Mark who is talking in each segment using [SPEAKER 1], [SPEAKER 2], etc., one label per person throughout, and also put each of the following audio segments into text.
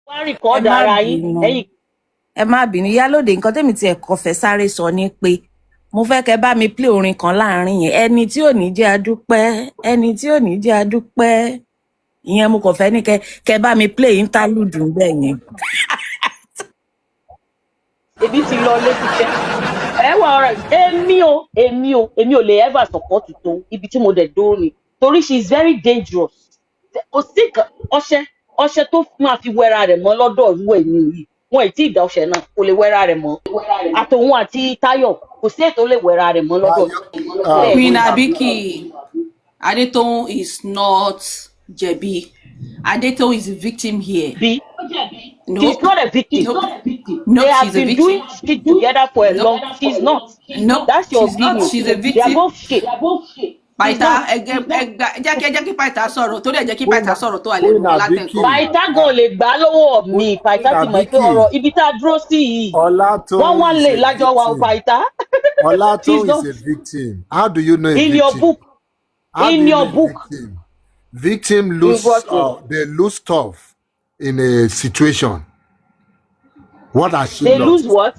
[SPEAKER 1] wá record ara yín ẹ̀yin.
[SPEAKER 2] Ẹ má bínú Iyalode, nǹkan tẹ́mi tí ẹ̀kọ́ fẹ́ sáré sọ ni pé mo fẹ́ kẹ́ bá mi play orin kan láàrin yẹn, ẹni tí ò ní jẹ́ adúpẹ́, ẹni tí ò ní jẹ́ adúpẹ́, ìyẹn mo kàn fẹ́ ní kẹ́ bá mi play interlude ńbẹ̀ yẹn.
[SPEAKER 1] Ebi ti lọ létí jẹ́ ẹ wọ ọ̀rẹ́ èmi ò lè ever support tó ibi tí mo dẹ̀ dúró ni torí she is very dangerous. Kò sí ọṣẹ tó máa fi wẹra rẹ̀ mọ́ lọ́dọ̀ ìlú ẹ̀ nìyí wọn ì tí ì dá ọṣẹ náà kò lè wẹra rẹ̀ mọ́ àtòun àti Táyọ̀ kò sí ètò lè wẹra rẹ̀ mọ́ lọ́dọ̀.
[SPEAKER 3] Queen Abiki, Adetoun is not jẹ̀bi. Adetoun is a victim here.
[SPEAKER 1] No, she's not a victim.
[SPEAKER 3] No,
[SPEAKER 1] they have
[SPEAKER 3] she's a
[SPEAKER 1] been
[SPEAKER 3] victim.
[SPEAKER 1] doing shit together for a long. She's not.
[SPEAKER 3] No,
[SPEAKER 1] that's your
[SPEAKER 3] she's
[SPEAKER 1] opinion.
[SPEAKER 3] not. She's a victim.
[SPEAKER 1] They are both shit.
[SPEAKER 3] Paita, jẹ́ kí Paita sọ̀rọ̀ torí ẹ jẹ́ kí Paita sọ̀rọ̀ tó alẹ́ lọ látẹ̀kọ́.
[SPEAKER 1] Paita gan lè gbà lọ́wọ́ mi. Paita ti mọ̀ pé ọ̀rọ̀ ibi tá a dúró sí yìí. Wọ́n lè lájọ wa Paita.
[SPEAKER 4] Olatoun is a victim. How do you know a victim?
[SPEAKER 1] In your book. In your book.
[SPEAKER 4] Victim lose. They lose stuff in a situation. What has she
[SPEAKER 1] they
[SPEAKER 4] lost?
[SPEAKER 1] Lose what?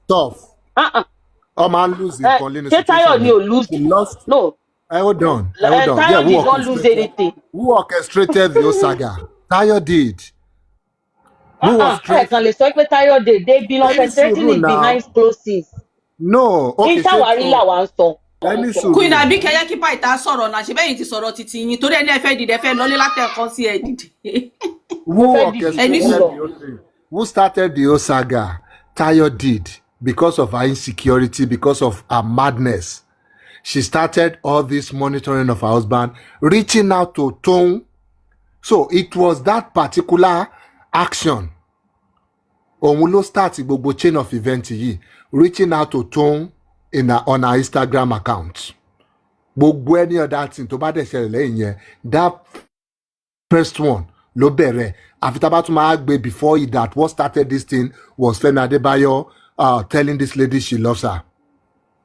[SPEAKER 4] Stuff. Man lose in a
[SPEAKER 1] situation. You lose.
[SPEAKER 4] He lost.
[SPEAKER 1] No.
[SPEAKER 4] Hold on.
[SPEAKER 1] Tayo did not lose anything.
[SPEAKER 4] Who orchestrated the saga? Tayo did. Who was
[SPEAKER 1] Tayo did. They've been orchestrating it behind closed scenes.
[SPEAKER 4] No.
[SPEAKER 1] Okay.
[SPEAKER 3] Queen Abike yẹ kí Paita sọ̀rọ̀ náà ṣe bẹ́yìn ti sọ̀rọ̀ títí yín torí ẹni ẹ fẹ́ dìde fẹ́ lọlé látẹ̀kọ́ sí ẹ dìde.
[SPEAKER 4] Who started the saga? Tayo did. Because of her insecurity, because of her madness. She started all this monitoring of her husband, reaching out to Toun. So it was that particular action. Òun ló start gbogbo chain of events yìí, reaching out to Toun on her Instagram account. Gbogbo any other thing tó bá dẹ̀ ṣẹlẹ̀ lẹ́yìn yẹn, that first one ló bẹ̀rẹ̀. Àfi tá bá tún máa gbé before that what started this thing was Femi Adebayo telling this lady she loves her.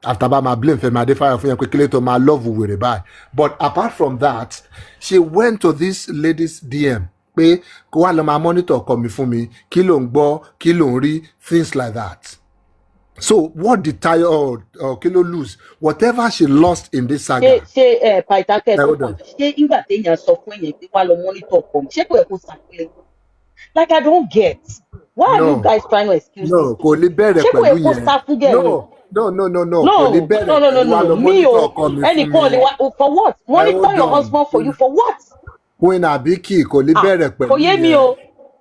[SPEAKER 4] After that, my blame Femi Adebayo for quickly to my love with her. But apart from that, she went to this lady's DM. Pé kó wá lọ máa monitor ọkọ mi fún mi, kí ló ń gbọ́, kí ló ń rí, things like that. So what did Tayo or kí ló lose? Whatever she lost in this saga.
[SPEAKER 1] Ṣé Paita kẹ́kọ̀ọ́ ṣé ìgbà téèyàn sọ fún èèyàn pé wá lọ monitor ọkọ mi, ṣé kò yẹ kó sàkúlẹ̀? Like I don't get. Why are you guys trying to excuse me?
[SPEAKER 4] No, kò lè bẹ̀rẹ̀ pẹ̀lú yẹn. No.
[SPEAKER 1] No. Me anyone for what? Monitor your husband for you for what?
[SPEAKER 4] Queen Abiki kò lè bẹ̀rẹ̀ pẹ̀lú yẹn.
[SPEAKER 1] Kò yé mi o.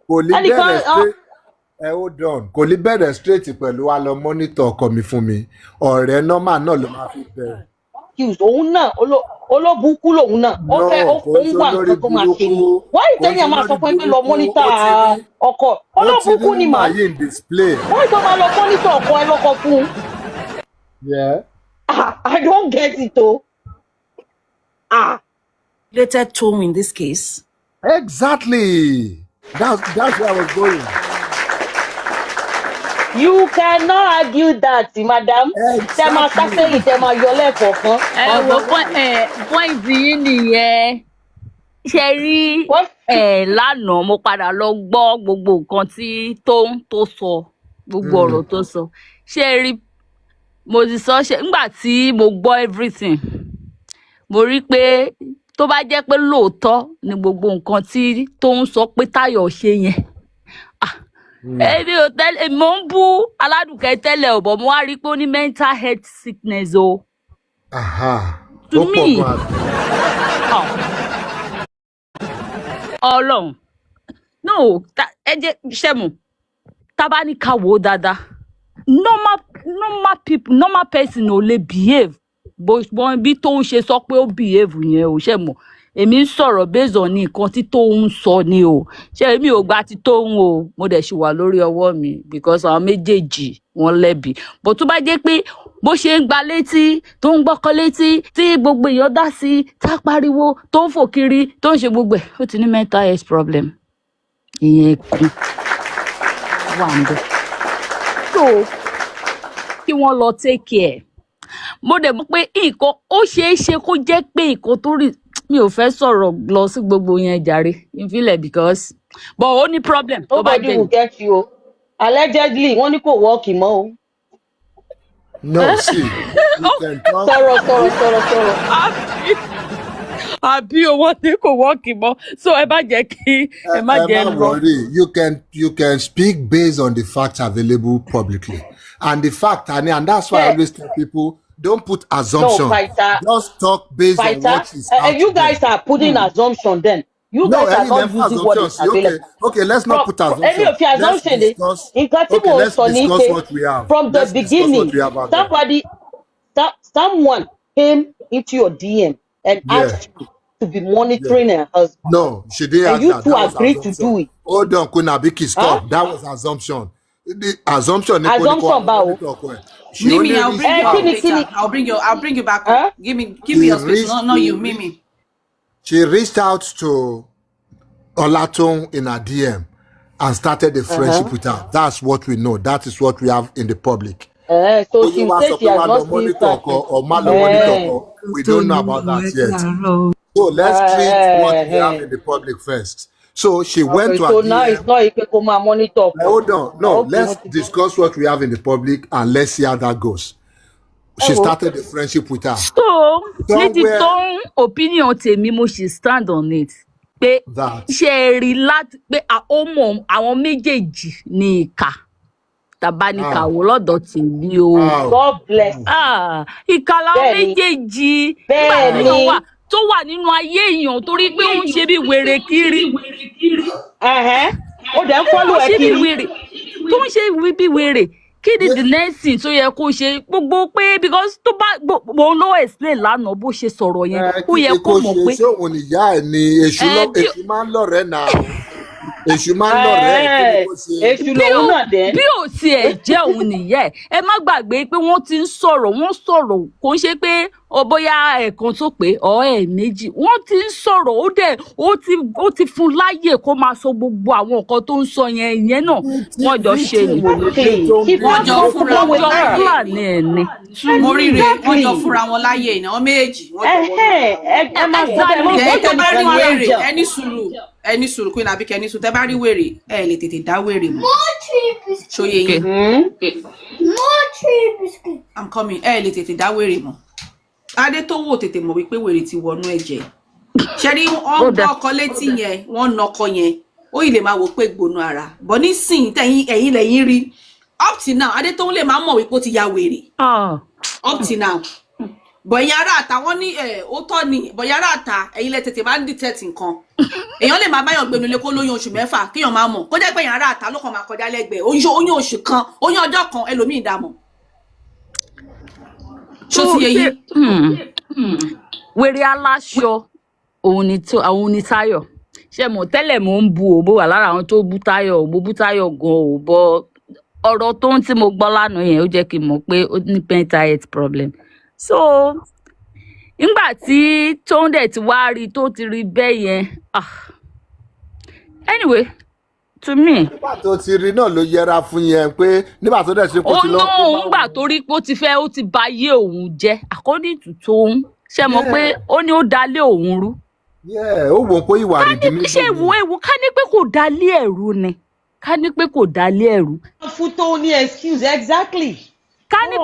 [SPEAKER 4] Kò lè bẹ̀rẹ̀ straight. Hold on. Kò lè bẹ̀rẹ̀ straight pẹ̀lú wa lọ monitor ọkọ mi fún mi. Ọ̀rẹ́ normal náà ló máa fi bẹ̀rẹ̀.
[SPEAKER 1] Òun náà olóbùkún lòun náà ó fẹ́ òun wà nǹkan tó máa ṣe ni wọ́n ìtẹ́yìn àmọ́ àsọ pé lọ mọ́nítà ọkọ olóbùkún ni mà wọ́n ìtọ́ máa lọ mọ́nítà ọkọ ẹ lọ́kọ fún. I don't get it o.
[SPEAKER 2] Related Toun in this case.
[SPEAKER 4] Exactly. That's where I was going.
[SPEAKER 1] You cannot argue that, madam. Tẹ́ máa sásẹ́yìn, tẹ́ máa yọ lẹ́ẹ̀kọ̀ọ̀kan.
[SPEAKER 5] Point yìí nìyẹn. Ṣé rí lánàá mo padà lọ gbọ́ gbogbo nǹkan tí Toun tó sọ, gbogbo ọ̀rọ̀ tó sọ. Ṣé rí mo ti sọ ṣe nígbà tí mo gbọ́ everything. Mo rí pé tó bá jẹ́ pé lóòótọ́ ni gbogbo nǹkan tí Toun sọ pé Táyọ̀ ṣe yẹn. Èmi ò tẹ́lẹ̀ mo ń bú Aládùkẹ́ tẹ́lẹ̀ ò bọ̀ mo wá rí pé ó ní mental health sickness o. To me Ọlọ́run no ẹ jẹ́ ṣẹ́mu tá bá ní ká wò ó dáadáa normal person ò lè behave bó bí Toun ṣe sọ pé ó behave yẹn ò ṣẹ́mu èmi ń sọ̀rọ̀ based on nǹkan tí Toun sọ ni o ṣé èmi ò gba ti Toun o mo dẹ̀ ṣì wà lórí ọwọ́ mi because àwọn méjèèjì wọ́n lẹ́bi bó tó bá jẹ́ pé bó ṣe ń gba létí tó ń gbọ́kọ létí tí gbogbo èèyàn dá sí tá pariwo tó ń fò kiri tó ń ṣe gbogbo ẹ̀ ó ti ní mental health problem ìyẹn kù wà ń bẹ̀ so kí wọ́n lọ take care mo dẹ̀ mọ̀ pé nǹkan ó ṣeé ṣe kó jẹ́ pé nǹkan tó rí mi ò fẹ́ sọ̀rọ̀ lọ sí gbogbo yẹn jàre ìfilẹ̀ because but ó ní problem tó bá
[SPEAKER 1] Nobody
[SPEAKER 5] jẹ́
[SPEAKER 1] will get you. Allegedly, wọ́n ní kò work mọ́ o.
[SPEAKER 4] No, see, you can talk.
[SPEAKER 5] àbí owó tí kò wọ́ọ̀kì mọ́ so ẹ má jẹ́ kí ẹ má jẹ́
[SPEAKER 4] Emma
[SPEAKER 5] lọ.
[SPEAKER 4] worry. You can speak based on the facts available publicly, and the fact, and that's why I always tell people don't put assumption.
[SPEAKER 1] Fighter.
[SPEAKER 4] Just talk based on
[SPEAKER 1] Fighter,
[SPEAKER 4] what is out
[SPEAKER 1] you guys
[SPEAKER 4] there.
[SPEAKER 1] are putting assumption then. You
[SPEAKER 4] No,
[SPEAKER 1] guys are
[SPEAKER 4] any
[SPEAKER 1] not
[SPEAKER 4] level
[SPEAKER 1] using what is
[SPEAKER 4] assumptions.
[SPEAKER 1] available.
[SPEAKER 4] Okay, let's not put assumption.
[SPEAKER 1] Any of your
[SPEAKER 4] Let's
[SPEAKER 1] assumption,
[SPEAKER 4] discuss.
[SPEAKER 1] okay,
[SPEAKER 4] Let's discuss what we have.
[SPEAKER 1] from the
[SPEAKER 4] Let's discuss what
[SPEAKER 1] beginning,
[SPEAKER 4] we have out there.
[SPEAKER 1] someone came into your DM and
[SPEAKER 4] Yeah.
[SPEAKER 1] asked you to be monitoring her husband.
[SPEAKER 4] No, she didn't
[SPEAKER 1] And
[SPEAKER 4] ask
[SPEAKER 1] you
[SPEAKER 4] that.
[SPEAKER 1] two
[SPEAKER 4] That was
[SPEAKER 1] agreed to
[SPEAKER 4] assumption.
[SPEAKER 1] do it.
[SPEAKER 4] Hold on, Kunabiki, stop.
[SPEAKER 1] Huh?
[SPEAKER 4] That was assumption. The assumption.
[SPEAKER 1] Assumption, bao.
[SPEAKER 3] Mimi, I'll bring you up
[SPEAKER 1] Kini.
[SPEAKER 3] later. I'll bring you back.
[SPEAKER 1] Huh?
[SPEAKER 3] Give me your space. No, you, Mimi.
[SPEAKER 4] She reached out to Olaton in her DM and started a friendship with her. That's what we know. That is what we have in the public.
[SPEAKER 1] So she said she has not seen that.
[SPEAKER 4] We don't know about that yet. So let's treat what we have in the public first. So she went to her
[SPEAKER 1] So
[SPEAKER 4] DM.
[SPEAKER 1] now it's not Ikekoma monitor.
[SPEAKER 4] Hold on. No,
[SPEAKER 1] Okay,
[SPEAKER 4] let's discuss what we have in the public and let's see how that goes. She started a friendship with her.
[SPEAKER 5] so ní ti
[SPEAKER 4] Somewhere-
[SPEAKER 5] tó ń opinion tèmi mo ṣì stand on it pé
[SPEAKER 4] That.
[SPEAKER 5] ṣe rí láti pé ó mọ àwọn méjèèjì ní ìkà tàbá ní kàwó lọ́dọ̀ tèmi o.
[SPEAKER 4] Wow.
[SPEAKER 1] God bless.
[SPEAKER 5] Ìkà làwọn
[SPEAKER 1] Bẹ́ẹ̀ni.
[SPEAKER 5] méjèèjì
[SPEAKER 1] Bẹ́ẹ̀ni.
[SPEAKER 5] nígbà téèyàn wà tó wà nínú ayé èèyàn torí pé ó ń ṣe bí wèrè kiri.
[SPEAKER 1] Ó dẹ̀ ń follow ẹ
[SPEAKER 5] ṣe bí
[SPEAKER 1] kiri.
[SPEAKER 5] wèrè tó ń ṣe bí wèrè kí ni the next thing tó yẹ kó ṣe gbogbo pé because tó bá mo ló explain lánàá bó ṣe sọ̀rọ̀ yẹn ó yẹ kó mọ̀ pé
[SPEAKER 4] ṣé òun ìyá ẹ̀ ni èṣù máa ń lọ̀rẹ́ náà. Èṣù máa ń lọ̀rẹ́ ẹ̀ kí ni kò ṣe.
[SPEAKER 1] Èṣù lòun náà dẹ̀.
[SPEAKER 5] bí ò tiẹ̀ jẹ́ òun nìyẹn ẹ má gbàgbé pé wọ́n ti ń sọ̀rọ̀ wọ́n sọ̀rọ̀ kò ń ṣe pé bóyá ẹ̀ẹ̀kan tó pé ẹ̀ẹ̀mejì wọ́n ti ń sọ̀rọ̀ ó dẹ̀ ó ti fún láyè kó máa sọ gbogbo àwọn nǹkan tó ń sọ yẹn ìyẹn náà wọ́n jọ ṣe ni.
[SPEAKER 3] Wọ́n jọ fúnra wọn láyè.
[SPEAKER 5] Fúlàní ẹ̀ ni.
[SPEAKER 3] Mo ríre, wọ́n jọ fúnra wọn láyè ìnáwó méjì.
[SPEAKER 1] Ẹ máa gbọ́ bẹ́ẹ̀ mọ́
[SPEAKER 3] Tẹ́ bá rí
[SPEAKER 1] gbọ́dọ̀
[SPEAKER 3] wèrè, ẹni sùúrù Queen Abike ẹni sùúrù tẹ́ bá rí wèrè ẹ lè tètè dá wèrè mọ̀. Ṣóyè yín. I'm coming. Ẹ lè tètè dá wèrè mọ̀. Adé tó wò tètè mọ̀ wípé wèrè ti wọnú ẹ̀jẹ̀. Ṣẹ́rí wọ́n gbọ́ ọkọ létí yẹn, wọ́n na ọkọ yẹn, ó yìí lè máa wò pé gbónú ara. Bọ̀ nísìnyí ẹ̀yin lẹ́yìn rí. Up till now, Adé tó lè máa mọ̀ wípé ó ti ya wèrè. Up till now. Bọ̀yìn ará àta wọ́n ní ó tọ́ ni bọ̀yìn ará àta ẹ̀yin lẹ tètè máa ń detect nǹkan. Èèyàn lè máa báyọ̀ gbẹnu lé kó lóyún oṣù mẹ́fà kéèyàn máa mọ̀ kó jẹ́ pé èèyàn ará àta ló kàn máa kọjá lẹ́gbẹ̀ẹ́ oyún oṣù kan oyún ọjọ́ kan ẹlòmíì dàmọ̀. Ṣó ti yẹ yín?
[SPEAKER 5] Wèrè aláṣọ òun ni Táyọ̀ ṣe mọ̀ tẹ́lẹ̀ mò ń bu òbó wà lára àwọn tó bú Táyọ̀ mo bú Táyọ̀ gan ò bọ ọ̀rọ̀ tó ń tí mo gbọ́ lánàá yẹn ó jẹ́ kí n mọ̀ pé ó ní mental health problem so nígbà tí tóun dẹ̀ ti wá rí tó ti rí bẹ́ẹ̀ yẹn anyway to me.
[SPEAKER 4] Nígbà tó ti rí náà ló yẹra fún yẹn pé nígbà tó dẹ̀ ṣe kó ti lọ.
[SPEAKER 5] ó ná òun gbà torí pé ó ti bà ayé òun jẹ́ according to tóun ṣe mọ̀ pé ó ní ó dalé òun rú.
[SPEAKER 4] Ó wò pé ìwà rìndì mi.
[SPEAKER 5] ṣé ewu ká ní pé kò dalé ẹ̀rú ni ká ní pé kò dalé ẹ̀rú.
[SPEAKER 1] fún tó ní excuse exactly.
[SPEAKER 5] ká ní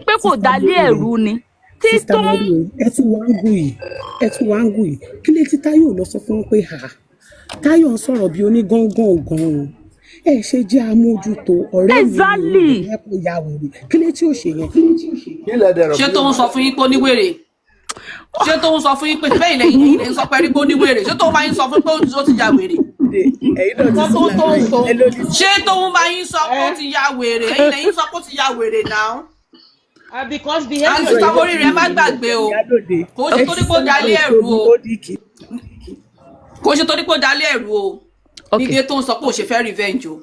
[SPEAKER 5] pé kò dalé ẹ̀rú ni.
[SPEAKER 6] Sista Mario ẹ tún wá ń gùn yìí kí lè tí Táyọ̀ lọ sọ fún pé Táyọ̀ ń sọ̀rọ̀ bí onígángan gan-an ẹ ṣe jẹ́ amójútó ọ̀rẹ́ mi ẹ kò ya wèrè kí lè tí ò ṣe yẹn.
[SPEAKER 3] Ṣé tó ń sọ fún yín pé oníwèrè ṣé tó ń sọ fún yín pé bẹ́ẹ̀ lẹ́yìn ilé ń sọ pé rí pé oníwèrè ṣé tó ń bá yín sọ fún pé ó ti ya wèrè. Ṣé tó ń bá yín sọ pé ó ti ya wèrè ẹ̀yin lẹ́yìn sọ pé ó ti ya wèrè náà.
[SPEAKER 1] Because
[SPEAKER 3] àti sáwórí rẹ má gbàgbé o kò ṣe torí pé ó dalé ẹ̀rù o kò ṣe torí pé ó dalé ẹ̀rù o nídìí tó ń sọ pé ó ṣe fẹ́ revenge o.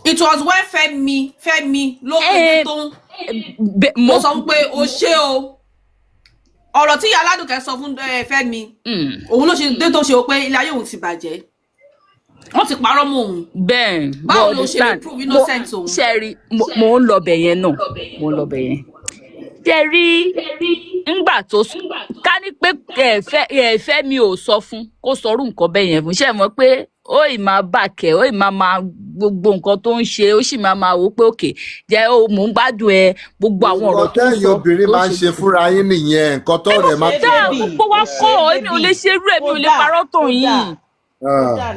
[SPEAKER 3] It was when Fẹ́mi ló kéde tó ń mo sọ pé o ṣé o ọ̀rọ̀ tí ìyá aládùnkẹ́ sọ fún Fẹ́mi òun ló ṣe dé tó ṣe o pé ilé ayé òun ti bàjẹ́ wọ́n ti parọ́ mọ́ òun.
[SPEAKER 5] bẹ́ẹ̀
[SPEAKER 3] báwo ló ṣe lè prove innocent òun.
[SPEAKER 5] ṣẹ́ẹ̀rì mo ń lọ bẹ̀ yẹn náà mo ń lọ bẹ̀ yẹn rí ńgbà tó ká ní pé ẹ̀fẹ́ mi ò sọ fún kó sọrú nǹkan bẹ́ẹ̀ yẹn fún ṣe mọ̀ pé ó ì máa bàkẹ́ ó ì máa gbogbo nǹkan tó ń ṣe ó sì máa wò pé òkè jẹ́ ó mò ń gbádùn ẹ gbogbo àwọn ọ̀rọ̀ tó ń sọ.
[SPEAKER 4] nǹkan tẹ́yìn obìnrin máa ń ṣe fúnra yín nìyẹn nǹkan tó rẹ̀ máa ń
[SPEAKER 5] ṣe. gbogbo wa kọ́ èmi ò lè ṣe irú èmi ò lè parọ́ tó yìí.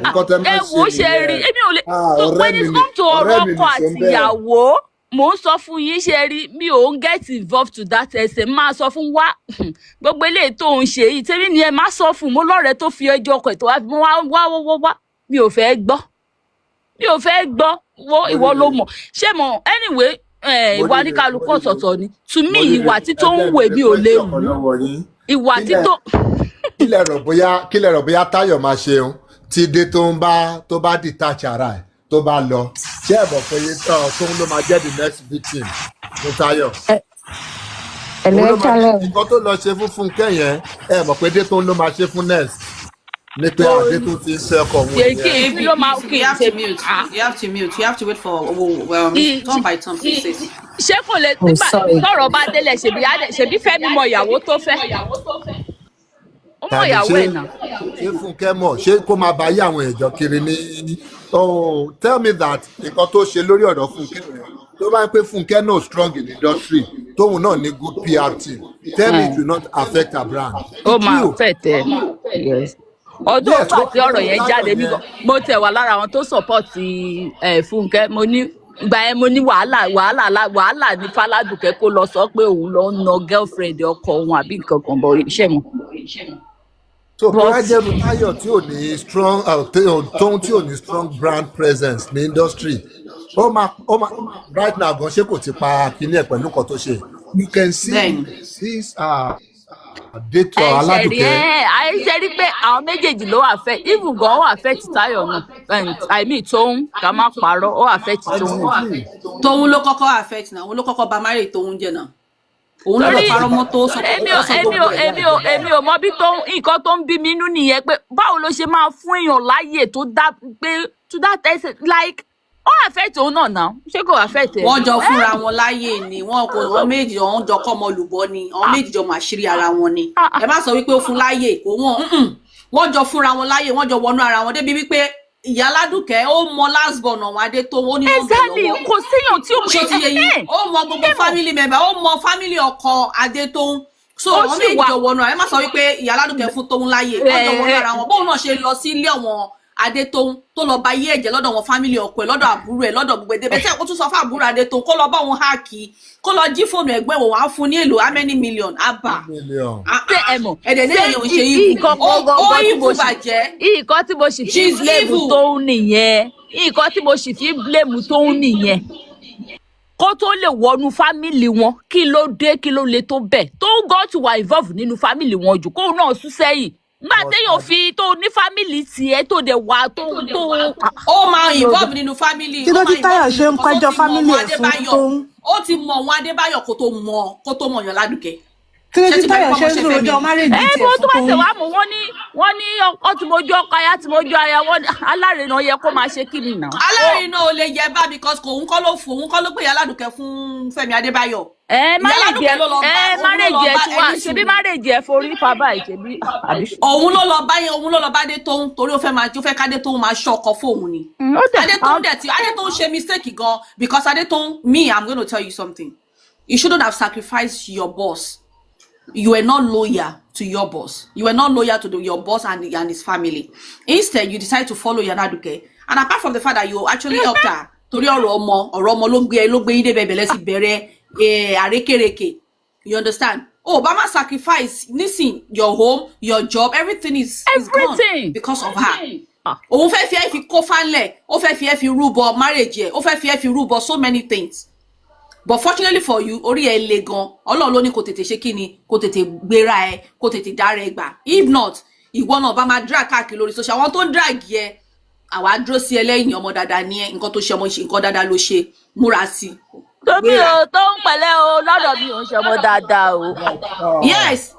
[SPEAKER 4] nǹkan tẹ́ máa ń ṣe
[SPEAKER 5] nìyẹn èmi ò lè when it come to ọ̀rọ̀ ọkọ àtìyàwó mò ń sọ fún yín ṣe rí mi ò ń get involved to that extent máa sọ fún wa gbogbo eléyìí tó ń ṣe yìí tẹ́lẹ̀ ni ẹ má sọ fún mo lọ́rẹ̀ẹ́ tó fi ẹjọ́ ọkọ ẹ̀ tó wá mi ò fẹ́ gbọ́ wo ìwọ ló mọ̀ ṣé mọ̀ anyway ìwà ní kálukú ọ̀tọ̀ọ̀tọ̀ ni to me ìwà tí tó ń wè mí ò lè wù ìwà tí tó.
[SPEAKER 4] kí lẹ rò bóyá Táyọ̀ máa ṣeun tí dé tó bá detach ara ẹ̀ tó bá lọ ṣé ẹ mọ̀ pé tóun ló máa jẹ́ the next victim fún Táyọ̀. nǹkan tó lọ ṣe fún Fúnkẹ́ yẹn ẹ mọ̀ pé dé tóun ló máa ṣe fún next ní pé adé tó ti ń ṣe ọkọ òun
[SPEAKER 3] yẹn. You have to wait for turn by turn please.
[SPEAKER 5] ṣé kò lè nígbà tọ́rọ̀ bá délẹ̀ ṣebí Fẹ́mi mọ ìyàwó tó fẹ́ ó mọ ìyàwó ẹ̀ náà.
[SPEAKER 4] ṣé Fúnkẹ́ mọ̀ ṣé kó máa bá yé àwọn èèyàn kiri ní tell me that nǹkan tó ṣe lórí ọ̀rọ̀ Fúnkẹ́ rẹ̀ tó bá ń pẹ́ Fúnkẹ́ náà strong in industry tóun náà ní good PR team tell me it will not affect her brand.
[SPEAKER 5] ó máa affect ẹ ọdún ọgbà tí ọ̀rọ̀ yẹn jáde mo tẹ̀ wá lára àwọn tó support Fúnkẹ́ mo ní ìgbà yẹn mo ní wàhálà ní Fáládùkẹ́ kó lọ sọ pé òun lọ ń na girlfriend ọkọ òun àbí nǹkan kan bọ̀ iṣẹ́ mọ́.
[SPEAKER 4] so Bọ́lájẹ́rù Táyọ̀ tí ò ní strong tóun tí ò ní strong brand presence ní industry ó máa right now gan ṣé kò ti pa kíní ẹ̀ pẹ̀lú nǹkan tó ṣe you can see these date Aládùkẹ́.
[SPEAKER 5] àìṣe rí pé àwọn méjèèjì ló affect even gan ó affect Táyọ̀ náà Tóun ká má parọ́ ó affect Tóun náà.
[SPEAKER 3] Tóun ló kọ́kọ́ affect náà òun ló kọ́kọ́ bà marry Tóun jẹ́ náà òun ló lọ parọ́ mọ́ tó sọ gbogbo ẹ̀.
[SPEAKER 5] èmi ò mọ bí nǹkan tó ń bí mi inú nìyẹn pé báwo ló ṣe máa fún èèyàn láàyè tó dá pé to that extent like ó affect òun náà ṣé kò affect ẹ.
[SPEAKER 3] wọ́n jọ fúnra wọn láyè ni wọ́n méjì ọ̀hún jọ kọ́ ọmọ olùbọ́ ni ọ̀hún méjì jọ máa ṣírí ara wọn ni ẹ má sọ wípé ó fún láyè kò wọ́n jọ fúnra wọn láyè wọ́n jọ wọnú ara wọn débi wípé ìyá Ládùkẹ́ ó mọ last born ọ̀hún Adétóun ó ní wọ́n bẹ̀ lọ́wọ́
[SPEAKER 5] kò séèyàn tí ó mọ
[SPEAKER 3] ṣé ti yẹ yìí ó mọ gbogbo family member ó mọ family ọkọ Adétóun so wọ́n méjì jọ wọnú ara ẹ má sọ wípé ìyá Ládùkẹ́ fún Tóun láyè wọ́n jọ wọnú ara wọn bóun náà ṣe lọ sí ilé ọ̀wọ́n Adétóun tó lọ bá yé ẹ̀jẹ̀ lọ́dọ̀ wọn fámìlì ọkọ ẹ̀ lọ́dọ̀ àbúrò ẹ̀ lọ́dọ̀ gbogbo ẹ̀dẹ́bẹ̀ tí ó tún sọ fún àbúrò Adétóun kó lọ bá òun háàkì kó lọ jí fóònù ẹ̀gbọ́n ìwọ̀n wá fún ní èlò how many million àbá ẹ̀dẹ̀ ní èyàn ṣe yìí ó ìbò bàjẹ́.
[SPEAKER 5] nǹkan tí mo sì fi blame Tóun nìyẹn nǹkan tí mo sì fi blame Tóun nìyẹn kó tó lè wọnú fámìlì wọn kí ló dé kí ló le tó bẹ́ẹ̀ Tóun go to wà involve nínú fámìlì wọn jù kóun náà sún sẹ́yìn nígbà téèyàn fi tó ní fámìlì tiẹ̀ tó dẹ̀ wá tó.
[SPEAKER 3] ó máa involve nínú fámìlì.
[SPEAKER 7] kí ló dé Táyọ̀ ṣe ń pẹ́jọ́ fámìlì ẹ̀ fún Tóun.
[SPEAKER 3] ó ti mọ̀ wọn Adébáyọ̀ kó tó mọ̀ yàn Ládùkẹ́.
[SPEAKER 7] kí ló dé Táyọ̀ ṣe ń rojọ́ márèjì tiẹ̀ fún Tóun.
[SPEAKER 5] tó bá tẹ̀ wá mú wọ́n ní ó ti mojú ọkọ aya ti mojú aya wọ́n alárinà yẹ kó máa ṣe kí ni nà.
[SPEAKER 3] alárinà ò lè yẹ bá because òun kọ́ ló pè yà Ládùkẹ́ fún Fẹ́mi Adébáyọ̀.
[SPEAKER 5] márèjì ẹ tí wá ṣebí márèjì ẹ forí fa báyìí ṣebí.
[SPEAKER 3] òun ló lọ bá Adétóun torí ó fẹ́ ká Adétóun máa ṣọkọ fóun ni. Adétóun ṣe mistake gan because Adétóun I'm going to tell you something you shouldn't have sacrificed your boss. You were not loyal to your boss. You were not loyal to your boss and his family. Instead, you decided to follow Ládùkẹ́. And apart from the fact that you actually helped her, torí ọ̀rọ̀ ọmọ ló gbé yín débẹ̀ bẹ̀lẹ́ sí bẹ̀rẹ̀ àrékèrèkè. You understand? Obama sacrifice, listen, your home, your job, everything is gone because of her. Òun fẹ́ fi ẹ́ fi kó fánlẹ̀, ó fẹ́ fi ẹ́ fi rúbọ marriage ẹ̀, ó fẹ́ fi ẹ́ fi rúbọ so many things. But fortunately for you, orí ẹ le gan. Ọlọ́run ló ní kó tètè ṣe kíni, kó tètè gbéra ẹ, kó tètè dára ẹ gbà. If not, ìwọ náà bá máa drag káàkiri lórí social. Àwọn tó ń drag yẹ, àwa dúró sí ẹ lẹ́yìn ọmọ dáadáa ní ẹ, nǹkan tó ṣe ọmọ ṣe, nǹkan dáadáa ló ṣe, múra sí.
[SPEAKER 5] Tóbi o, tó ń pẹ̀lẹ́ o, lọ́dọ̀ mi ò ń ṣe ọmọ dáadáa o.
[SPEAKER 3] Yes.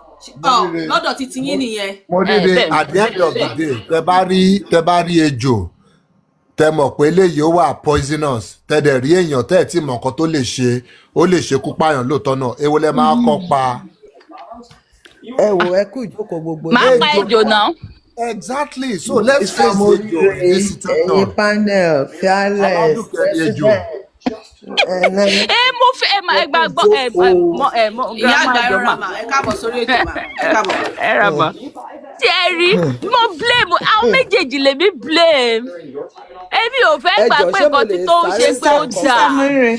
[SPEAKER 3] Lọ́dọ̀ titi yín nìyẹn.
[SPEAKER 4] Mo dìde at the end of the day, tẹ bá rí ejò tẹ mọ̀ pé eléyìí ó wà poisonous tẹ́dẹ̀ rí èèyàn tẹ́ ẹ̀ tí mọ̀ nǹkan tó lè ṣe ó lè ṣekú pààyàn lóòótọ́ náà èwo lẹ máa kọ́ pa.
[SPEAKER 8] ẹ wo ẹ kú ìjókòó gbogbo
[SPEAKER 5] máa pa ejò náà.
[SPEAKER 4] Exactly, so let's face
[SPEAKER 8] ìfẹsẹ̀
[SPEAKER 4] ejò in this
[SPEAKER 8] ẹ̀yin
[SPEAKER 4] situation.
[SPEAKER 8] panel fearless
[SPEAKER 4] Aládùúkẹ́ ni ejò.
[SPEAKER 8] president
[SPEAKER 5] Mo fẹ́ ẹ gbàgbọ́
[SPEAKER 3] ìyá àgbà
[SPEAKER 5] grandma
[SPEAKER 3] ẹ
[SPEAKER 5] jọ
[SPEAKER 3] rọra
[SPEAKER 5] mà.
[SPEAKER 3] mà ẹ káàbọ̀ sórí ètò mà ẹ káàbọ̀.
[SPEAKER 5] Ẹ rà mà. Tí ẹ rí mo blame àwọn méjèèjì lèmi blame. Èmi ò fẹ́ gbà
[SPEAKER 8] ẹjọ
[SPEAKER 5] pé
[SPEAKER 8] ṣé mo
[SPEAKER 5] nǹkan tí
[SPEAKER 8] lè
[SPEAKER 5] tó ń ṣe
[SPEAKER 8] sáré
[SPEAKER 5] pé ó
[SPEAKER 8] sọ
[SPEAKER 5] dáa.
[SPEAKER 7] Amore.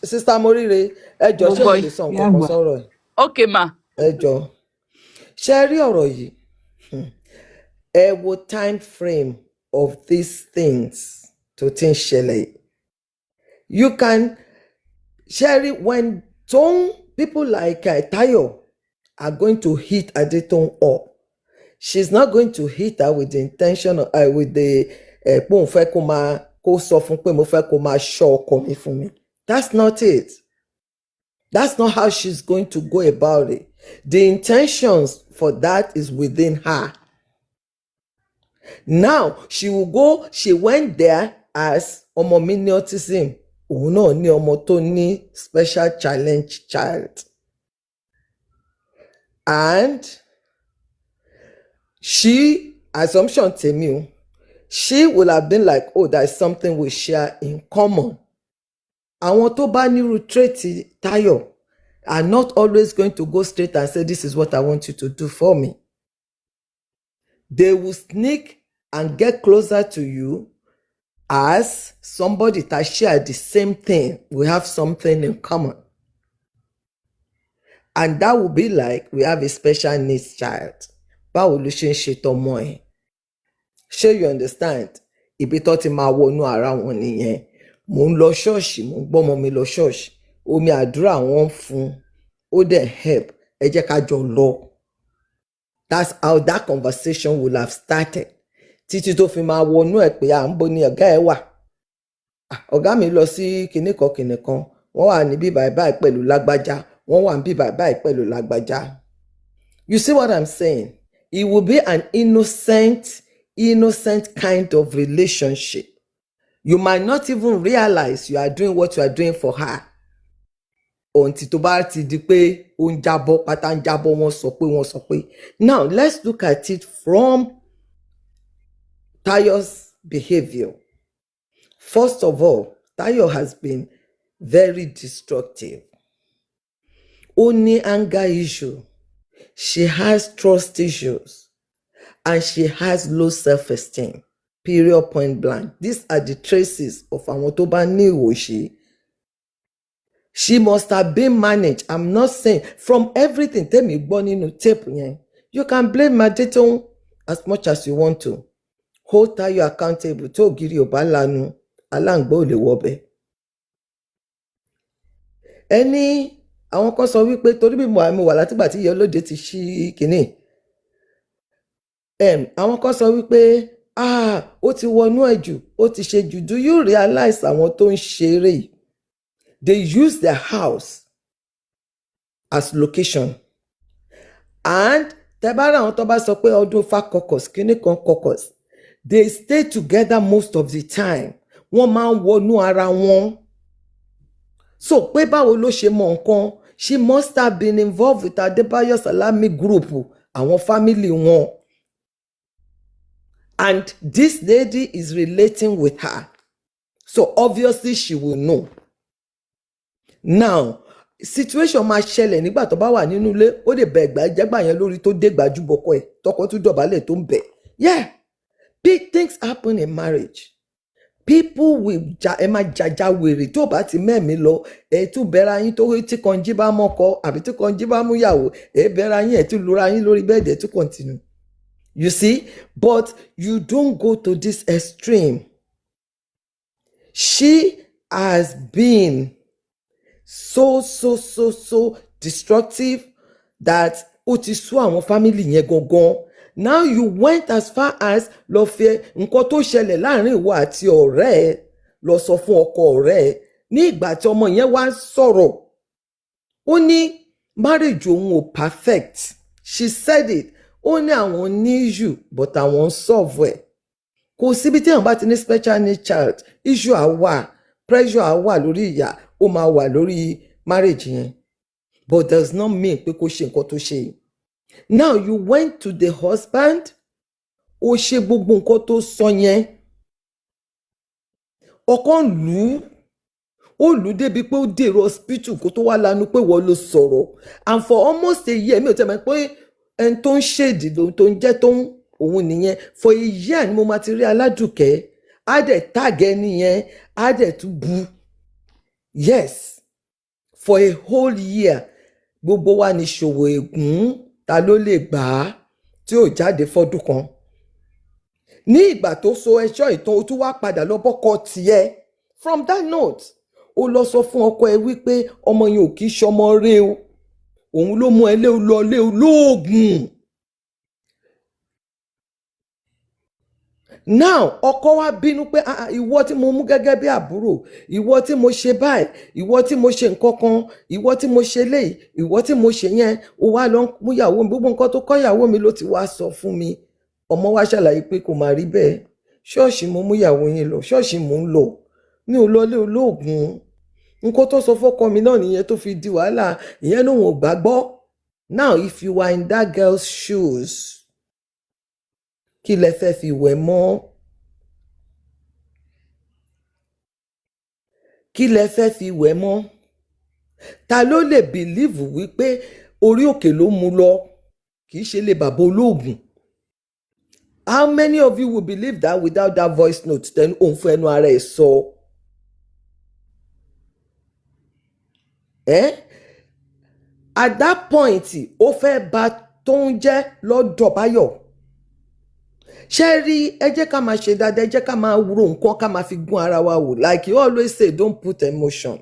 [SPEAKER 8] sista Moríre ẹjọ
[SPEAKER 5] Mo
[SPEAKER 8] ṣé
[SPEAKER 5] gbọ́
[SPEAKER 8] mo
[SPEAKER 5] yín.
[SPEAKER 8] lè sọ nǹkan kan sọ̀rọ̀ ẹ
[SPEAKER 5] Ok ma.
[SPEAKER 8] ẹjọ ṣe rí ọ̀rọ̀ yìí ẹ wo time frame of these things tó ti ń ṣẹlẹ̀ yìí. You can share it when people like Tayo are going to hit Adetoun up. She's not going to hit her with the intention of with the pé òun fẹ́ kó máa kó sọ fún pé mo fẹ́ kó máa ṣọ́ ọkọ mi fún mi. That's not it. That's not how she's going to go about it. The intentions for that is within her. Now she went there as ọmọ mi ní autism. Òun náà ní ọmọ tó ní special challenge child. And she, assumption tèmi o, she will have been like, oh, there's something we share in common. Àwọn tó bá nírú trait Táyọ̀ are not always going to go straight and say, this is what I want you to do for me. They will sneak and get closer to you as somebody that share the same thing. We have something in common. And that will be like, we have a special needs child. Báwo ló ṣe ń ṣe tọmọ ẹ̀? Ṣé you understand? Ibi tó ti máa wọnú ara wọn nìyẹn. Mò ń lọ ṣọ́ọ̀ṣì, mò ń gbọ́mọ mi lọ ṣọ́ọ̀ṣì. Omi àdúrà wọn fún, ó dẹ̀ help. Ẹ jẹ́ ká jọ lọ. That's how that conversation will have started. Títí tó fi máa wọnú ẹ̀ pé à ń bo ni ọ̀gá ẹ̀ wà. Ọ̀gá mi lọ sí kìnìkan. Wọ́n wà níbí báyìí pẹ̀lú lágbájá. Wọ́n wà níbí báyìí pẹ̀lú lágbájá. You see what I'm saying? It will be an innocent kind of relationship. You might not even realize you are doing what you are doing for her. Until tó bá ti di pé ó ń jábọ́, pátá ń jábọ́, wọ́n sọ pé. Now, let's look at it from Tayo's behavior. First of all, Tayo has been very destructive. Only anger issue. She has trust issues. And she has low self-esteem. Period, point blank. These are the traces of àwọn tó bá ní ìwòsí. She must have been managed. I'm not saying from everything. Tẹ́mi gbọ́ nínú tape yẹn. You can blame Adetoun as much as you want to. Hold Tayo accountable. Tó ògiri ò bá lanu, aláǹgbá ò lè wọbẹ̀. Àwọn kan sọ wípé torí bí mo wà látìgbà tí Iyalode ti ṣí kínní. Àwọn kan sọ wípé ó ti wọnú ẹ̀jù, ó ti ṣe jù. Do you realize àwọn tó ń ṣeré yìí? They use their house as location. And tẹ́bára àwọn tó bá sọ pé ọdún fa caucus, kíní kan caucus, they stay together most of the time. Wọ́n máa ń wọnú ara wọn. So pé báwo ló ṣe mọ nǹkan? She must have been involved with Adebayo Salami group, àwọn family wọn. And this lady is relating with her. So obviously she will know. Now, situation máa ṣẹlẹ̀ nígbà tó bá wà nínú ilé, ó lè bẹ ìgbàjẹ́gbà yẹn lórí tó dé gbajúbọkọ ẹ̀, tọkọ tún dọ̀bálẹ̀ tó ń bẹ̀. Yeah, big things happen in marriage. People will ẹ máa jàjà wèrè tó bá ti mẹ́mí lọ, ẹ tún bẹ̀rẹ̀ yín tó tí kan jí bá mọ́kọ àbí tí kan jí bá mú yàwó, ẹ bẹ̀rẹ̀ yín ẹ tún lura yín lórí bẹ́ẹ̀dì ẹ tún continue. You see, but you don't go to this extreme. She has been so destructive that ó ti sú àwọn family yẹn gangan. Now you went as far as lọ fẹ́ nǹkan tó ṣẹlẹ̀ láàrin ìwọ àti ọ̀rẹ́ ẹ lọ sọ fún ọkọ ọ̀rẹ́ ẹ ní ìgbà tí ọmọ yẹn wá sọ̀rọ̀. Ó ní marriage òun ò perfect. She said it. Ó ní àwọn ní issue but àwọn solve ẹ̀. kò síbi tí àwọn bá ti ní special need child issue á wà, pressure á wà lórí ìyá, ó máa wà lórí marriage yẹn, but does not mean pé kó ṣe nǹkan tó ṣe yìí. Now you went to the husband, ó ṣe gbogbo nǹkan tó sọ yẹn, ọkọ lù ú, ó lù ú débi pé ó dèrò hospital kó tó wá lanu pé wọ́n ló sọ̀rọ̀, and for almost a year mi ò tẹ́ mọ̀ pé ẹni tó ń ṣèdì tó ń jẹ́ tó ń òun nìyẹn, for a year ni mo máa ti rí Aládùkẹ́, á dẹ̀ tàgẹ́ nìyẹn, á dẹ̀ tún bu, yes, for a whole year. Gbogbo wa ní ṣòwò ègún, ta ló lè gbà á tí ò jáde fọ́dún kan. Ní ìgbà tó so ẹjọ́ ìtàn ó tún wá padà lọ bọ́kọ tiẹ̀. From that note, ó lọ sọ fún ọkọ ẹ wípé ọmọ yẹn ò kì í ṣọmọ rẹ o, òun ló mú ẹ lé olóògùn. Now ọkọ wa bínú pé ìwọ tí mo mú gẹ́gẹ́ bí àbúrò, ìwọ tí mo ṣe báyìí, ìwọ tí mo ṣe nǹkan kan, ìwọ tí mo ṣe léyìí, ìwọ tí mo ṣe yẹn, ó wá lọ mú ìyàwó mi, gbogbo nǹkan tó kọ́ ìyàwó mi ló ti wá sọ fún mi. Ọmọ wa ṣàlàyé pé kò má rí bẹ́ẹ̀, ṣọ́ọ̀ṣì mo mú ìyàwó yín lọ, ṣọ́ọ̀ṣì mò ń lọ, mi ò lọlé olóògùn. Nǹkan tó sọ fọ́kọ mi náà nìyẹn tó fi di wàhálà, ìyẹn lòun ò gbàgbọ́. Now if you are in that girl's shoes, kí lẹ fẹ́ fi wẹ̀ mọ́? Kí lẹ fẹ́ fi wẹ̀ mọ́? Ta ló lè bìlíìfù wípé orí òkè ló mú lọ, kì í ṣe lè bàbá olóògùn? How many of you will believe that without that voice note? Then òun fún ẹnu ara ẹ̀ sọ. At that point, ó fẹ́ bà tóun jẹ́ lọ́dọ̀ Báyọ̀. Ṣé rí, ẹ jẹ́ ká máa ṣe dáadáa, ẹ jẹ́ ká máa ro nǹkan ká máa fi gún ara wa wò. Like you always say, don't put emotion.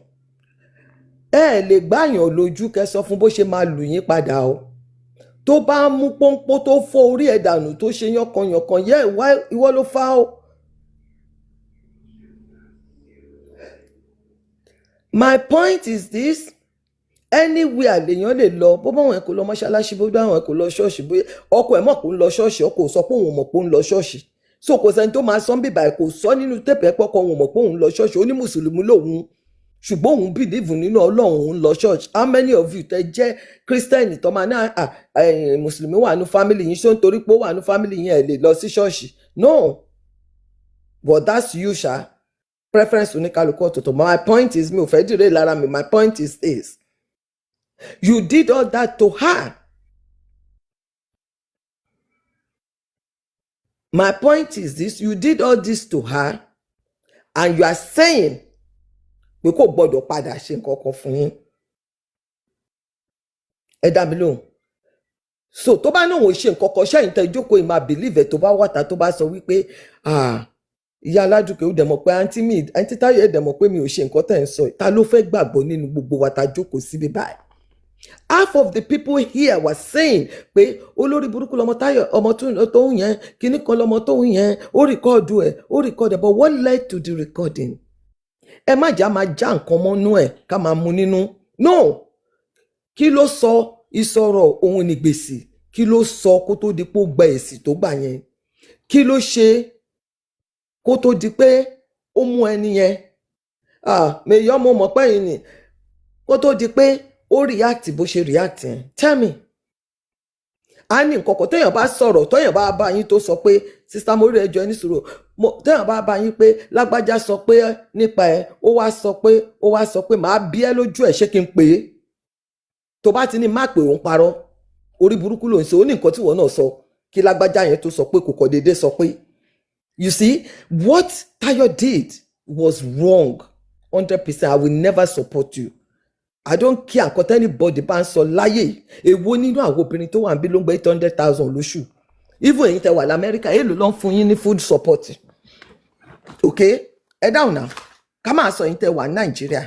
[SPEAKER 8] Ẹ lè gbàyàn lójú kẹ́ sọ fún bó ṣe máa lù yín padà o. Tó bá mú pọ́npọ́ tó fọ́ orí ẹ̀ dànù tó ṣe yánkanyànkan, yẹ ìwọ ló fà o. My point is this, anywhere lèèyàn lè lọ, bó bá wọn kò lọ mọ́ṣáláṣí, bó bá wọn kò lọ ṣọ́ọ̀ṣì, bóyá ọkọ ẹ̀ mọ̀ pé ó ń lọ ṣọ́ọ̀ṣì, ọkọ ò sọ pé òun mọ̀ pé ó ń lọ ṣọ́ọ̀ṣì. So kò sẹ́ni tó máa sọ bíbà ẹ̀, kò sọ nínú tẹ́pẹ̀ pọ́kọ òun mọ̀ pé òun lọ ṣọ́ọ̀ṣì, ó ní mùsùlùmí lòun, ṣùgbọ́n òun bìlíìfù nínú Ọlọ́run, òun lọ ṣọ́ọ̀ṣì. How many of you tẹ́ jẹ́ Christian tó máa ní mùsùlùmí wà ní family yín, ṣó nítorí pé ó wà ní family yín ẹ̀ lè lọ sí ṣọ́ọ̀ṣì? No, but that's you ṣá, preference oníkálukú ọ̀tọ̀ọ̀tọ̀. My point is, mi ò fẹ́ dìré lára mi, my point is this. You did all that to her. My point is this, you did all this to her, and you are saying pé kò gbọdọ̀ padà ṣe nǹkan kan fún yín. Ẹ dá mi lóhùn. So tó bá náà ò ṣe nǹkan kan, ṣẹ́yìn tẹ́ jókòó ìmá believe ẹ̀ tó bá wàtà tó bá sọ wípé ìyá Aládùkẹ́ ó dẹ̀ mọ̀ pé àǹtí Táyọ̀ ẹ̀ dẹ̀ mọ̀ pé mi ò ṣe nǹkan tẹ́ ń sọ, ta ló fẹ́ gbàgbọ́ nínú gbogbo wa tá jókòó síbí báyìí? Half of the people here were saying pé olórí burúkú lọmọ Táyọ̀, ọmọ tóun yẹn, kíní kan lọmọ tóun yẹn, ó rìkọ́ọ̀dù ẹ̀, but what led to the recording? Ẹ má jà máa já nǹkan mọ́nú ẹ̀ ká máa mu nínú. No, kí ló sọ ìsọ̀rọ̀ òun ní gbèsè? Kí ló sọ kó tó di pé ó gba èsì tó gbà yẹn? Kí ló ṣe kó tó di pé ó mú ẹni yẹn? Mèyọ́ mo mọ̀ pé yìí ni kó tó di pé ó react bó ṣe react yẹn. Tell me. A ní nǹkan kan téèyàn bá sọ̀rọ̀, téèyàn bá bá yín tó sọ pé sister mo rí ẹjọ́ ní sùúrù, téèyàn bá bá yín pé lágbájá sọ pé nípa ẹ, ó wá sọ pé màá bí ẹ lójú ẹ̀, ṣé kí n pè é? Tó bá ti ní má pè òun parọ́, orí burúkú ló ń ṣe, ó ní nǹkan tí wọ́n náà sọ kí lágbájá yẹn tó sọ pé kò kọ̀ déédéé sọ pé. You see, what Tayo did was wrong 100%. I will never support you. I don't care nǹkan anybody bá ń sọ láyé. Èwo nínú àwọn obìnrin tó wà ń bí ló ń gbé 800,000 lóṣù. Even èyí tẹ wà l'Amẹ́ríkà, èlò ló ń fún yín ní food support. Okay, ẹ dáhùn náà, ká máa sọ èyí tẹ wà ní Nàìjíríà.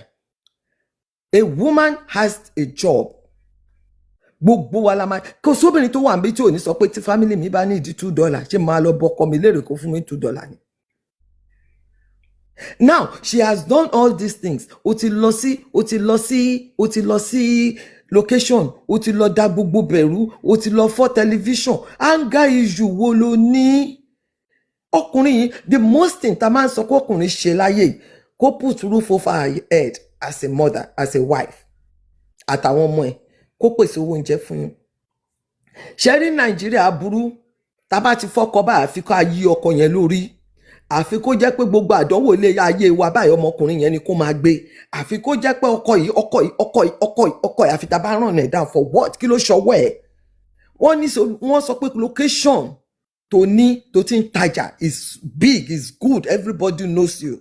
[SPEAKER 8] A woman has a job. Gbogbo wa la máa, kò sóbìnrin tó wà ń bí tí ò ní sọ pé tí family mi bá ní ìdí $2, ṣé máa lọ bọ́kọ mi lérè kó fún mi $2 ni. Now she has done all these things. O ti lọ sí location, o ti lọ dá gbogbo bẹ̀rù, o ti lọ fọ́ television. Anger issue wo ló ní? ọkùnrin yìí the most thing tá máa ń sọ pé ọkùnrin ṣe láyé kó put roof over her head as a mother as a wife àtàwọn ọmọ ẹ̀ kó pèsè owó oúnjẹ fún yín. ṣe rí Nàìjíríà burú tá bá ti fọ́kọ báyìí àfi ká yí ọkọ yẹn lórí, àfi kó jẹ́ pé gbogbo àdánwò ilé ayé wa báyìí ọmọkùnrin yẹn ni kó máa gbé, àfi kó jẹ́ pé ọkọ yìí àfi tá bá ràn ẹ̀ down for what, kí ló ṣọwọ́ ẹ̀. wọ́n sọ pé location tó ní tó ti ń tajà is big, is good, everybody knows you.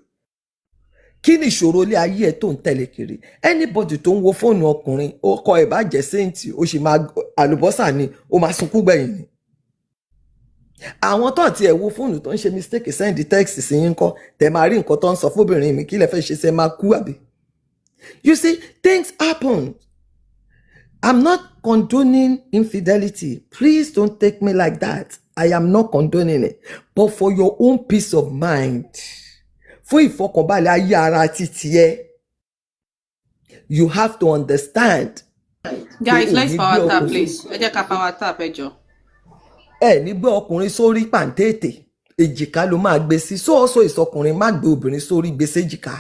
[SPEAKER 8] Kí ni ìṣòro ilé ayé ẹ̀ tó ń tẹ̀lé kiri? Anybody tó ń wo fóònù ọkùnrin ọkọ ẹ̀ bá jẹ́ séǹtì ó sì máa àlùbọ́sà ni ó máa sunkún gbẹ̀yìn ni. Àwọn tó ti ẹ̀ wo fóònù tó ń ṣe mistake send text sí yín kọ́ tẹ̀ máa rí nǹkan tó ń sọ fóbìnrin mi kí lẹ fẹ́ ṣe ṣe máa kú àbí. You see, things happen. I'm not condoning infidelity. Please don't take me like that. I am not condoning it. But for your own peace of mind, fún ìfọkànbalẹ̀ ayé ara títí ẹ, you have to understand.
[SPEAKER 3] Guys, let's power tap, please. Ẹ jẹ́ ká power tap ẹ jọ̀ọ́.
[SPEAKER 8] Ní gbé ọkùnrin sórí pàǹtẹ́ẹ̀tẹ̀ èjìká ló máa gbé sí, so also ìsọkùnrin má gbé obìnrin sórí gbé séjìká.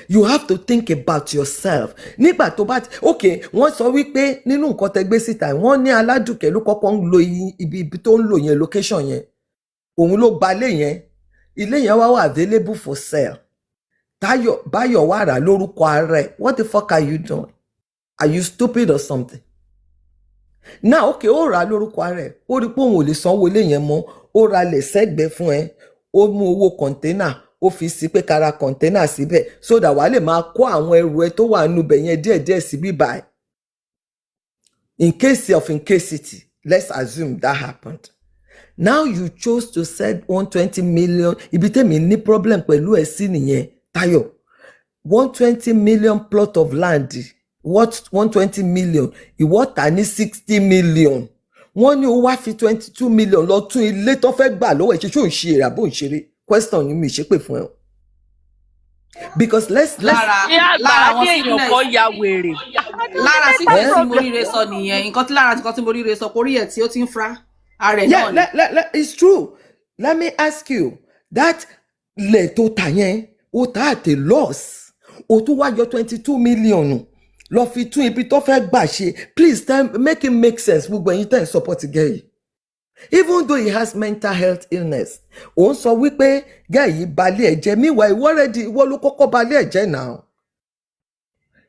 [SPEAKER 8] You have to think about yourself. Nígbà tó bá okay, wọ́n sọ wípé nínú nǹkan tẹ́ gbé síta wọ́n ní Aládùkẹ́ ló kọ́kọ́ ń lo ibi tó ń lò yẹn location yẹn, òun ló gba ilé yẹn wá wà available for sale. Báyọ̀ wá rà lórúkọ ara ẹ̀. What the fuck are you doing? Are you stupid or something? Now okay, ó rà lórúkọ ara ẹ̀, ó rí pé òun ò lè sanwó ilé yẹn mọ́, ó ra lẹ̀ sẹ́gbẹ̀ẹ́ fún ẹ, ó mú owó kọ̀ǹténà ó fi sí pé kára kọ̀ǹténà síbẹ̀ so that wàá lè máa kó àwọn ẹrù ẹ tó wà nínú ibẹ̀ yẹn díẹ̀díẹ̀ sí bíbá ẹ̀. In case of incasity, let's assume that happened. Now you chose to sell 120 million. Ibi tèmi ní problem pẹ̀lú ẹ̀ sí nìyẹn, Táyọ̀. 120 million plot of land, what 120 million, ìwọ tà ní 60 million. Wọ́n ní ó wá fi 22 million lọ tún ilé tó fẹ́ gbà lọ́wọ́ ẹ̀ ṣe ṣó ń ṣe èrè àbó ń ṣeré. Question ni mi ṣe pè fún ẹ. Because let's
[SPEAKER 3] lára àwọn èèyàn kan ya wèrè. Lára sí tí mo ríre sọ nìyẹn, nǹkan tí mo ríre sọ kórí ẹ̀ tí ó ti ń fra ara ẹ̀ náà ni.
[SPEAKER 8] Yeah, it's true. Let me ask you, that lè tó tà yẹn ó tà at a loss, ó tún wá yọ 22 million lọ fi tún ibi tó fẹ́ gbà ṣe. Please make it make sense. Gbogbo ẹ̀yin tẹ́ ẹ̀ support gay. Even though he has mental health illness, òun sọ wípé gay yìí balẹ̀ ẹ̀jẹ̀, meanwhile ìwọ ló kọ́kọ́ balẹ̀ ẹ̀jẹ̀ náà.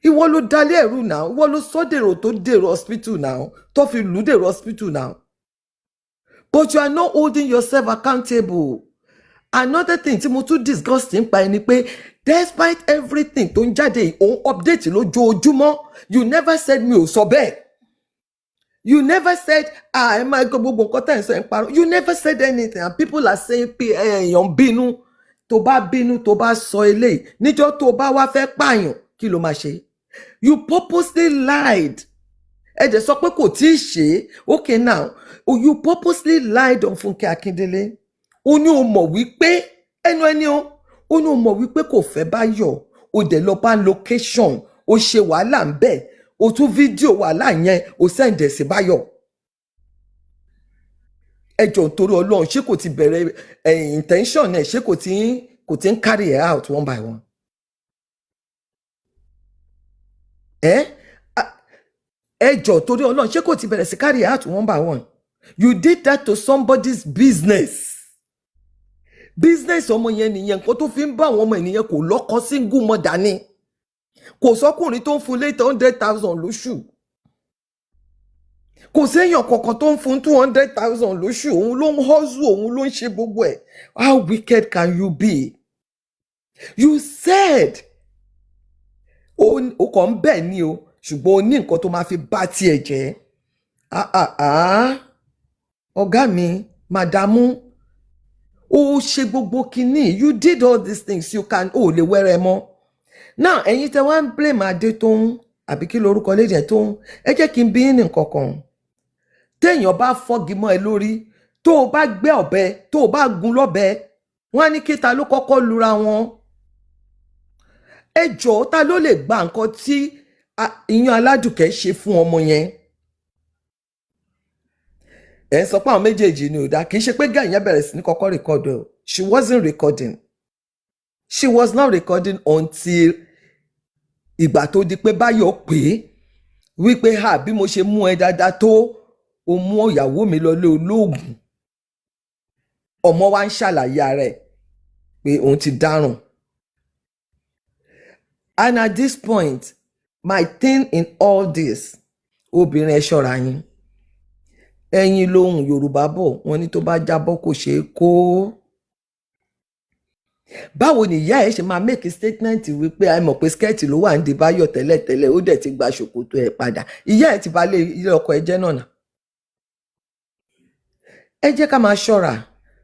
[SPEAKER 8] Ìwọ ló dalẹ̀ ẹ̀rù náà, ìwọ ló sọ dèrò tó dèrò hospital náà, tó fi lù dèrò hospital náà. But you are not holding yourself accountable. Another thing tí mo tún disgusting pa ẹni pé despite everything tó ń jáde òun update lójoojúmọ́, you never said mi ò sọ bẹ́ẹ̀. You never said, ẹ máa gbọ́ gbogbo nǹkan tẹ́ ẹ̀ sọ ẹ̀ ń parọ́. You never said anything and people are saying pé èèyàn bínú. Tó bá sọ eléyìí, níjọ́ tó bá wá fẹ́ pààyàn, kí ló máa ṣe? You purposely lied. Ẹ jẹ́ sọ pé kò tí ì ṣe. Okay now, you purposely lied on Fúnkẹ́ Akíndélé. Ó ní o mọ̀ wípé ẹni ó ní o mọ̀ wípé kò fẹ́ Báyọ̀. O dẹ̀ lọ bá location, o ṣe wàhálà ń bẹ̀. O tún fídíò wàhálà yẹn o sẹ́ǹdẹ̀ sí Báyọ̀. Ẹ jọ̀ọ́ nítorí Ọlọ́run ṣé kò ti bẹ̀rẹ̀ intention ẹ̀, ṣé kò ti ń carry it out one by one. Ẹ jọ̀ọ́ nítorí Ọlọ́run ṣé kò ti bẹ̀rẹ̀ sí carry it out one by one. You did that to somebody's business. Business ọmọ yẹn nìyẹn, nǹkan tó fi ń bá àwọn ọmọ ènìyàn kò lọ́kọ single mother ni. Kò sọ́kùnrin tó ń fún lé 100,000 lóṣù. Kò séèyàn kankan tó ń fún 200,000 lóṣù. Òun ló ń hustle, òun ló ń ṣe gbogbo ẹ̀. How wicked can you be? You said o kàn ń bẹ̀ ni o, ṣùgbọ́n o ní nǹkan tó máa fi bá tiẹ̀ jẹ́. Ọ̀gá mi, màdàmú, o ṣe gbogbo kinní. You did all these things. You can lè wẹ́rẹ́ mọ́. Now ẹ̀yin tẹ́ wá ń blame Adétóun àbí kí lorúkọ lédè Tóun, ẹ jẹ́ kí n bí ní nǹkan kan. Téèyàn bá fọ́gi mọ́ ẹ lórí, tó o bá gbé ọ̀bẹ, tó o bá gun lọ́bẹ, wọ́n á ní kí ta ló kọ́kọ́ lura wọn. Ẹ jọ̀ọ́ ta ló lè gba nǹkan tí Iyán Aládùkẹ́ ṣe fún ọmọ yẹn? ẹ ń sọ pé àwọn méjèèjì ni ò dá, kì í ṣe pé gẹ́ẹ̀ yẹn bẹ̀rẹ̀ sí ní kọ́kọ́ record o. She wasn't recording. She was not recording until ìgbà tó di pé Báyọ̀ pé wípé ha bí mo ṣe mú ẹ dáadáa tó o mú ìyàwó mi lọlé olóògùn. Ọmọ wa ń ṣàlàyé ara ẹ̀ pé òun ti dárùn. And at this point, my thing in all this, obìnrin ẹ ṣọ́ra yín. Ẹyin lóhùn Yorùbá bọ̀, wọ́n ní tó bá jábọ́ kò ṣeé kó. Báwo ni ìyá ẹ ṣe máa make statement wípé a mọ̀ pé skẹ́ẹ̀tì ló wà ń di Báyọ̀ tẹ́lẹ̀tẹ́lẹ̀ ó dẹ̀ ti gba ṣòkòtò ẹ̀ padà. Ìyá ẹ ti bá ilé ọkọ ẹ jẹ́ náà. Ẹ jẹ́ ká máa ṣọ́ra.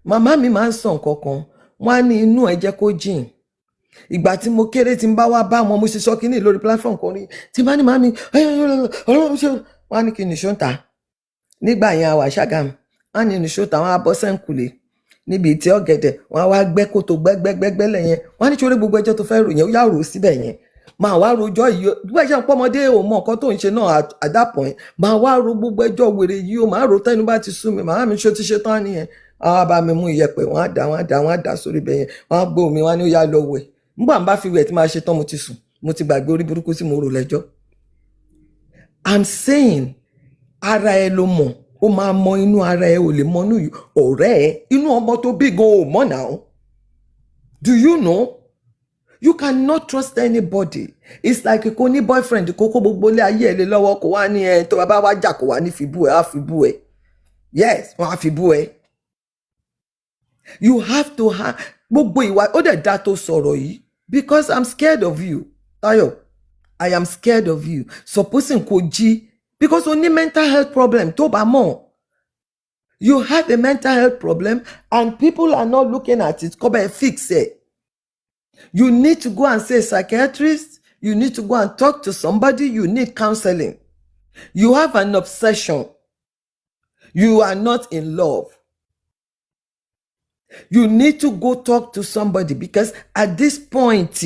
[SPEAKER 8] Màmá mi máa ń sọ nǹkan kan, wọ́n á ní inú ẹ jẹ́ kó jìn. Ìgbà tí mo kéré tí n bá wá bá wọn, mo ṣe sọ kínní lórí platform kan rí, tí bá ní màmí wọ́n á ní kí ni ṣó ń ta. Nígbà yẹn àwa Ṣàgámù, wọ́n á ní nìṣó ta, wọ́n á bọ́ sẹ́ǹkùlé níbi ìtẹ́ ọ̀gẹ̀dẹ̀, wọ́n á wá gbẹ́ kòtò gbẹ́gbẹ́gbẹ́ lẹ́yìn, wọ́n á ní sórí gbogbo ẹjọ́ tó fẹ́ rò yẹn ó yà rò síbẹ̀ yẹn. Máa wá rojọ́ yìí ó, bí wọ́n ṣe ń pọ́mọdé ò mọ nǹkan tó ń ṣe náà at that point, máa wá ro gbogbo ẹjọ́ wèrè yìí ó, máa rò tẹ́nu bá ti sú mi, màmá mi ṣó ti ṣe tán nìyẹn. Àwọn á bá mi mú iyẹ̀pẹ̀, wọ́n á dà sórí ibẹ̀ yẹn, wọ́n á gbé omi, wọ́n á ní ó yá lọ wẹ̀. Nígbà ń bá fi wẹ̀ tí máa ṣe tán mo ti sùn, mo ti gbàgbé orí burúkú tí mo rò lẹ́jọ́. I'm saying ara ẹ ló mọ̀, ó máa mọ inú ara ẹ, ò lè mọ inú ọ̀rẹ́ ẹ, inú ọmọ tó bí gan ò mọ̀ náà. Do you know? You cannot trust anybody. It's like kò ní boyfriend kó kó gbogbo ilé ayé ẹ lé lọ́wọ́ kó wá ní ẹ tó bá wá jà kó wá ní fi bú ẹ, á fi bú ẹ. Yes, wọ́n á fi bú ẹ. You have to have gbogbo ìwà ó dẹ̀ dá tó sọ̀rọ̀ yìí because I'm scared of you. Tayo, I am scared of you. Supposing kò jí because o ní mental health problem tó bá mọ̀. You have a mental health problem and people are not looking at it. Kó bá ẹ fix it. You need to go and see a psychiatrist. You need to go and talk to somebody. You need counseling. You have an obsession. You are not in love. You need to go talk to somebody because at this point,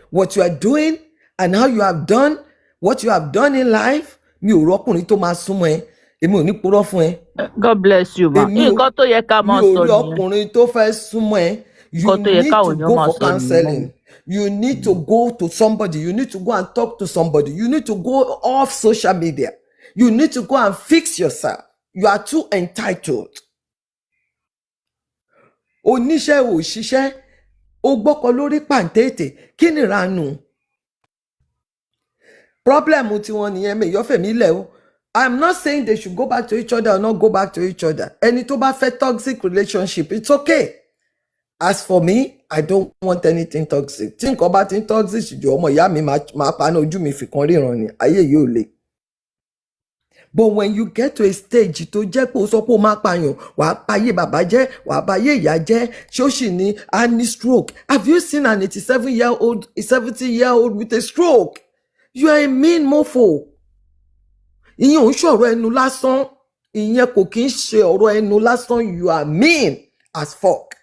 [SPEAKER 8] what you are doing and how you have done, what you have done in life, mi ò rọ́kùnrin tó máa súnmọ́ ẹ, èmi ò ní purọ́ fún ẹ.
[SPEAKER 5] God bless you ma. Nǹkan tó yẹ ká máa sọ nìyẹn.
[SPEAKER 8] Mi ò rí ọkùnrin tó fẹ́ súnmọ́ ẹ. You need to go for counseling. You need to go to somebody. You need to go and talk to somebody. You need to go off social media. You need to go and fix yourself. You are too entitled. Oníṣẹ́ ò ṣiṣẹ́, ó gbọ́kọ lórí pàǹtẹ́ẹ̀tẹ̀, kí ni ìranù? Problem tí wọ́n nìyẹn mi yọ́fẹ̀ mi lẹ̀ o. I'm not saying they should go back to each other or not go back to each other. Ẹni tó bá fẹ́ toxic relationship, it's okay. As for me, I don't want anything toxic. Tí nǹkan bá ti ń toxic jù ọmọ ìyá mi máa paná ojú mi fi kan ríran ni, ayé yìí ò le. But when you get to a stage tó jẹ́ pé o sọ pé o máa pààyàn, wàá payé bàbá jẹ́, wàá payé ìyá jẹ́, ṣé ó sì ní a ní stroke. Have you seen an 87-year-old, a 70-year-old with a stroke? You are a mean mofo. Ìyẹn ò ń ṣọ̀rọ̀ ẹnu lásán. Ìyẹn kò kí ń ṣe ọ̀rọ̀ ẹnu lásán. You are mean as fuck.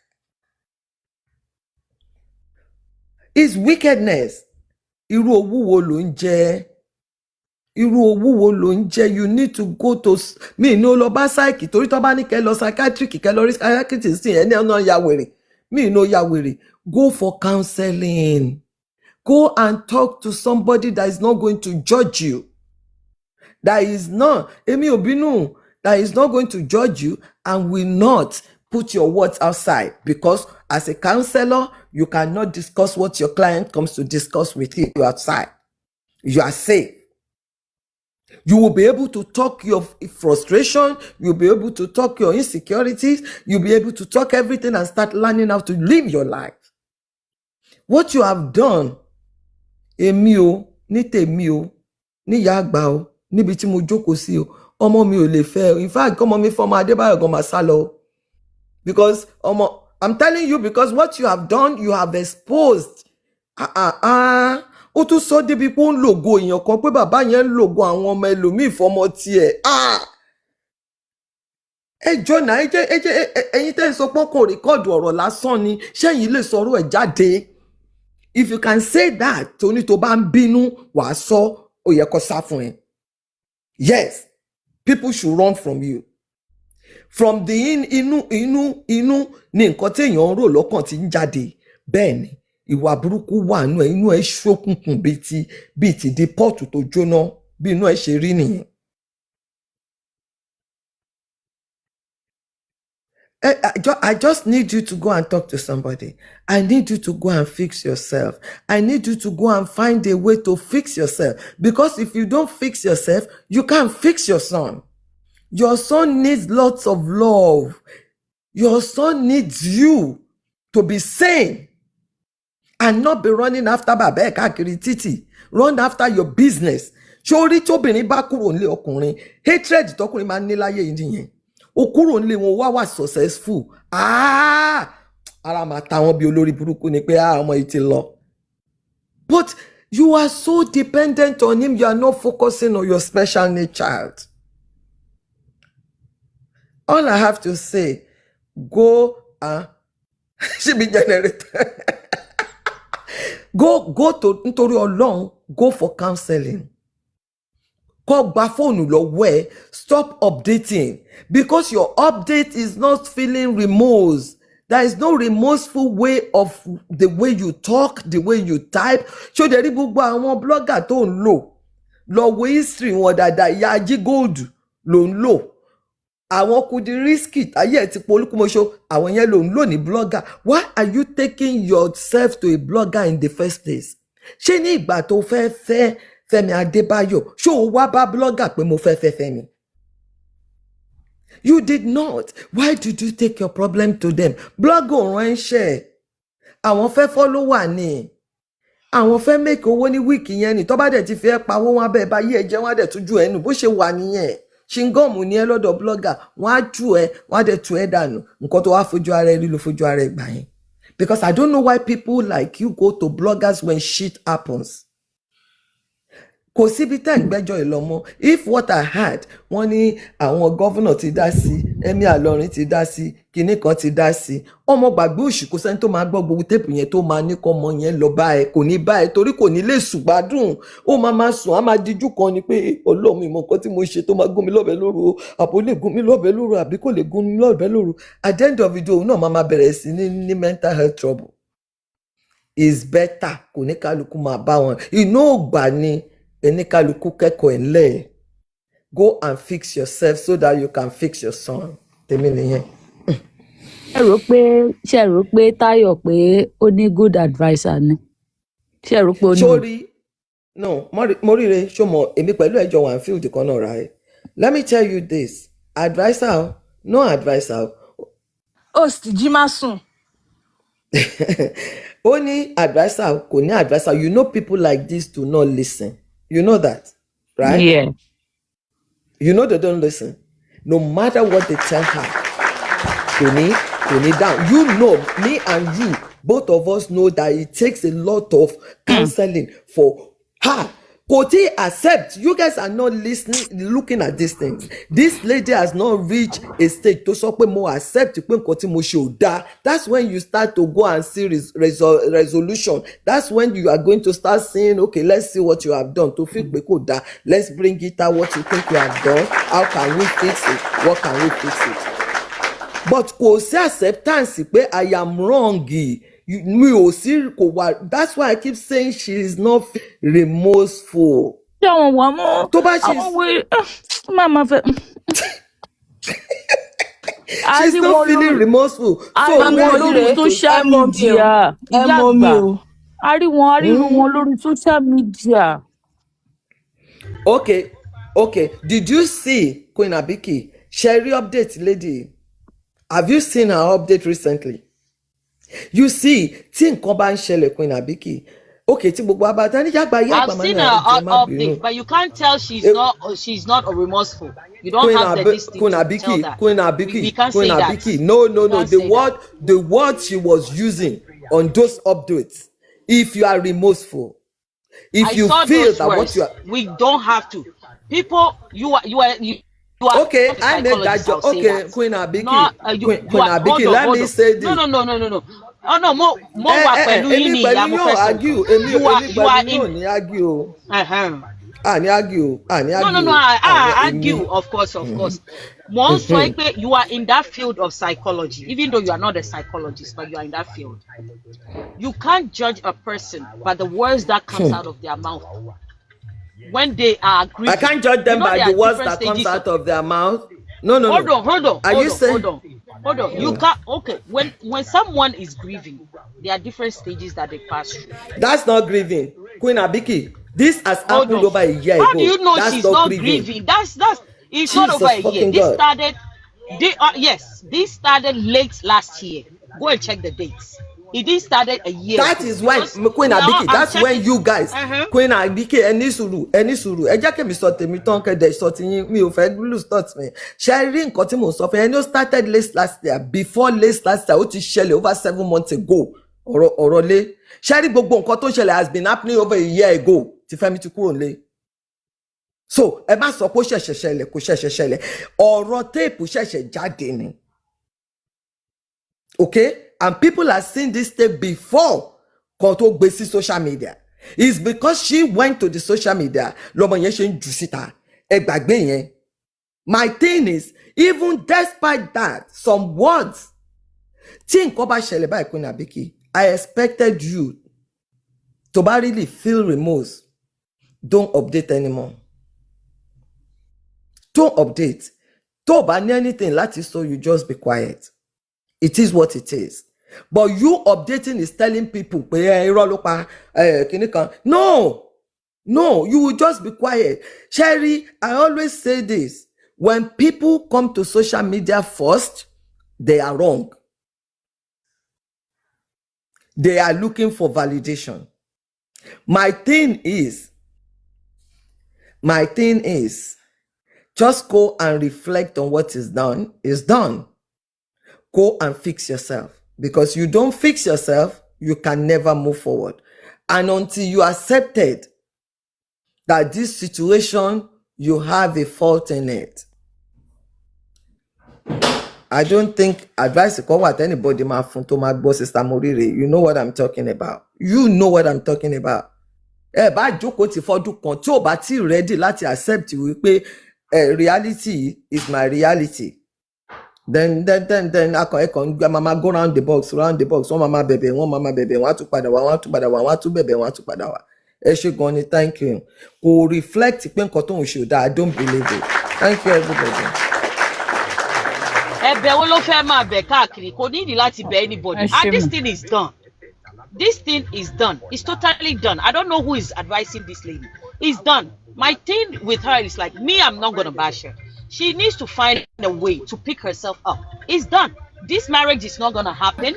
[SPEAKER 8] It's wickedness. Irú owó wo ló ń jẹ? Irú owó wo ló ń jẹ? You need to go to mi ní o lọ bá psyche torí tó bá ní kẹ́ lọ psychiatric kẹ́ lọ rí psychiatrist sí ẹni ọ̀nà ya wèrè. Mi ní o ya wèrè. Go for counseling. Go and talk to somebody that is not going to judge you. That is not, èmi ò bínú, that is not going to judge you and will not put your words outside because as a counselor, you cannot discuss what your client comes to discuss with you outside. You are safe. You will be able to talk your frustration. You'll be able to talk your insecurities. You'll be able to talk everything and start learning how to live your life. What you have done, èmi o, ní tèmi o, ní ìyá àgbà o, níbi tí mo jókòó sí o, ọmọ mi ò lè fẹ́ o. In fact, ọmọ mi fọmọ Adébáyọ̀ gan máa sá lọ. Because I'm telling you, because what you have done, you have exposed. Ó tún sọ débi pé ó ń lògo èèyàn kan pé bàbá yẹn ń lògo àwọn ọmọ ẹlòmíì fọmọ tiẹ̀. Ẹjọ́ náà ẹ̀yin tẹ́ ń sọ pé kò rìkọ́ọ̀dù ọ̀rọ̀ lásán ni ṣẹ́yìn lè sọ̀rọ̀ ẹ̀ jáde. If you can say that, Tony tó bá ń bínú wàá sọ ó yẹ kó sá fún ẹ. Yes, people should run from you. from the inú ní nǹkan téèyàn ń rò lọ́kàn tí ń jáde. Bẹ́ẹ̀ ni ìwà burúkú wà nù ẹ̀, inú ẹ̀ ṣókùnkùn bíi ti di pọ́ọ̀tù tó jóná, bí inú ẹ̀ ṣe rí nìyẹn. I just need you to go and talk to somebody. I need you to go and fix yourself. I need you to go and find a way to fix yourself. Because if you don't fix yourself, you can't fix your son. Your son needs lots of love. Your son needs you to be sane and not be running after bàbá ẹ̀ káàkiri títì. Run after your business. Ṣorí tóbìnrin bá kúrò nílé ọkùnrin, hatred tọkùnrin máa ń ní láyé yìí nìyẹn. Ó kúrò nílé wọn wá successful. Ara máa ta wọn bí olórí burúkú ni pé ọmọ yìí ti lọ. But you are so dependent on him, you are not focusing on your special need child. All I have to say, go she be generator. Go to nítorí Ọlọ́run, go for counseling. Kó gba fóònù lọ́wọ́ ẹ̀, stop updating because your update is not feeling remorse. There is no remorseful way of the way you talk, the way you type. Ṣó dẹ̀ rí gbogbo àwọn blogger tó ń lọ wo history wọn dáadáa, ìyá ají gold ló ń lò. Àwọn kudi risky ayé ẹ̀ ti polúkúmọṣọ, àwọn yẹn ló ń lò ní blogger. Why are you taking yourself to a blogger in the first place? Ṣé ní ìgbà tó fẹ́ Fẹ́mi Adébáyọ̀, ṣó o wá bá blogger pé mo fẹ́ Fẹ́mi? You did not. Why did you take your problem to them? Blogger ò ránṣẹ́. Àwọn fẹ́ follower ni. Àwọn fẹ́ make owó ní wíìkì yẹn ni. Tó bá dẹ̀ ti fẹ́ pawó wọn bẹ́ẹ̀ bá yí ẹ jẹ́ wọn á dẹ̀ tún ju ẹnu bó ṣe wà nìyẹn. Ṣingọ́ọ̀mù ni ẹ lọ́dọ̀ blogger, wọ́n á tú ẹ, wọ́n á dẹ̀ tú ẹ dànù. Nǹkan tó wá fojú ara ẹ rí ló fojú ara ẹ gbà yẹn. Because I don't know why people like you go to bloggers when shit happens. Kò síbi tẹ́ ń gbẹ́jọ́ ìlọ́mọ. If what I had, wọ́n ní àwọn gọ́vùnà ti dá sí, Emir Ìlọrin ti dá sí, kinní kan ti dá sí. Ọmọ gbàgbé òṣì kò sẹ́ni tó máa gbọ́ gbogbo téèpù yẹn tó máa ní kọ́ ọmọ yẹn lọ bá ẹ, kò ní bá ẹ torí kò ní lè sùn gbádùn. Ó máa sùn, á máa dijú kan ni pé Ọlọ́run ìmọ̀ nǹkan tí mo ṣe tó máa gún mi lọ́bẹ lóru o, àbò lè gún mi lọ́bẹ lóru àbí kò lè gún mi lọ́bẹ lóru. At the end of the day, òun náà máa bẹ̀rẹ̀ sí ní mental health trouble. Is better kò ní kálukú máa bá wọn. Inú ògbà ni ẹnìkálukú kẹ́kọ̀ọ́ ẹ̀lẹ́. Go and fix yourself so that you can fix your son. Tèmi nìyẹn.
[SPEAKER 5] Ṣé ẹ rò pé Táyọ̀ pé ó ní good adviser ni? Ṣé ẹ rò pé ó ní?
[SPEAKER 8] Sórí no mo ríre ṣó mọ èmi pẹ̀lú ẹjọ́ wà ń field kan náà right? Let me tell you this, adviser no adviser.
[SPEAKER 7] Host Jimasun.
[SPEAKER 8] Ó ní adviser kò ní adviser. You know people like this do not listen. You know that, right?
[SPEAKER 5] Yeah.
[SPEAKER 8] You know they don't listen. No matter what they tell her, kò ní down. You know, me and you, both of us know that it takes a lot of counseling for her. Kò tí accept. You guys are not listening, looking at these things. This lady has not reached a stage to sọ pé mo accept pé nǹkan tí mo ṣe ò dáa. That's when you start to go and see resolution. That's when you are going to start saying, okay, let's see what you have done. To fix pé kò dáa. Let's bring it out what you think you have done. How can we fix it? What can we fix it? But kò sí acceptance pé I am wrong. Mi ò sí kò wá. That's why I keep saying she is not remorseful.
[SPEAKER 5] Ṣé àwọn wà mọ́?
[SPEAKER 8] Tó bá ṣe
[SPEAKER 5] Àwọn wèrè máa fẹ́.
[SPEAKER 8] she's not feeling remorseful. So
[SPEAKER 5] Ariwo lórí social media. Ìyá àgbà. Ariwo wọn lórí social media.
[SPEAKER 8] Okay. Did you see Queen Abiki? Sherry update lady. Have you seen her update recently? You see, tí nǹkan bá ń ṣẹlẹ̀ Queen Abiki. Okay, tí gbogbo abata ní yàgbà
[SPEAKER 1] I've seen her update, but you can't tell she's not remorseful. You don't have the distance to tell that.
[SPEAKER 8] Queen Abiki.
[SPEAKER 1] We can't say that.
[SPEAKER 8] No. The word she was using on those updates. If you are remorseful, if you feel that what you are,
[SPEAKER 1] we don't have to. People, you are.
[SPEAKER 8] Okay, I made that job. Okay, Queen Abiki. Queen Abiki, let me say this.
[SPEAKER 1] No. Oh no, mo wa pẹ̀lú yín ni ìyá mo fẹ́ sọ.
[SPEAKER 8] Èmi pẹ̀lú yóò argue. argue.
[SPEAKER 1] No. I argue, of course. Once you are in that field of psychology, even though you are not a psychologist, but you are in that field. You can't judge a person by the words that comes out of their mouth when they are grieving.
[SPEAKER 8] I can't judge them by the words that comes out of their mouth. No.
[SPEAKER 1] Hold on.
[SPEAKER 8] Are you saying?
[SPEAKER 1] Hold on. You can't. Okay. When someone is grieving, there are different stages that they pass through.
[SPEAKER 8] That's not grieving, Queen Abiki. This has happened over a year ago.
[SPEAKER 1] How do you know
[SPEAKER 8] that's
[SPEAKER 1] she's not grieving? That's it's not over a year. This started. This started late last year. Go and check the dates. It didn't started a year.
[SPEAKER 8] That is when Queen Abiki. That's when you guys, Queen Abiki, any suru. Ẹ jẹ́ kí mi sọ tèmi tán kẹ́dẹ̀ sọ ti yín, mi ò fẹ́ lose thoughts mi. Sharing nǹkan tí mo sọ fún ẹni ó started last year. Before last year, ó ti ṣẹlẹ̀ over 7 months ago. Ọ̀rọ̀ lé. Sharing gbogbo nǹkan tó ṣẹlẹ̀ has been happening over a year ago. Tí Fẹ́mi ti kúrò lé. So ẹ má sọ pé ó ṣẹ̀ṣẹ̀ ṣẹlẹ̀ kò ṣẹ̀ṣẹ̀ ṣẹlẹ̀. Ọ̀rọ̀ téèpù ṣẹ̀ṣẹ̀ jáde ni. Okay? And people have seen this tape before Konto Gbesi social media. It's because she went to the social media. Lomo yen se nju síta. Ẹ gbàgbé yẹn. My thing is, even despite that, some words. Tí nǹkan bá ṣẹlẹ̀ báyìí Queen Abiki, I expected you to really feel remorse. Don't update anymore. Don't update. Tó bá ní anything láti sọ, you just be quiet. It is what it is. But you updating is telling people, no, you will just be quiet. Sherry, I always say this. When people come to social media first, they are wrong. They are looking for validation. My thing is, just go and reflect on what is done. Go and fix yourself. Because you don't fix yourself, you can never move forward. And until you accepted that this situation, you have a fault in it. I don't think advice is what anybody ma fun to ma gbo Sister Morire. You know what I'm talking about. You know what I'm talking about. Ba jókòó ti fọ́dún kan tí ó bá ti ready láti accept wípé reality is my reality. Then I can mama go round the box. One mama bebe, want to padà wá. Ẹ ṣé gan ni, thank you. Kò reflect pé nǹkan tó ń ṣe that I don't believe it. Thank you everybody.
[SPEAKER 1] Ẹ̀bẹ̀ wo ló fẹ́ máa bẹ̀ káàkiri? Kò ní láti bẹ̀ anybody. And this thing is done. This thing is done. It's totally done. I don't know who is advising this lady. It's done. My thing with her is like, me, I'm not gonna bash her. She needs to find a way to pick herself up. It's done. This marriage is not gonna happen.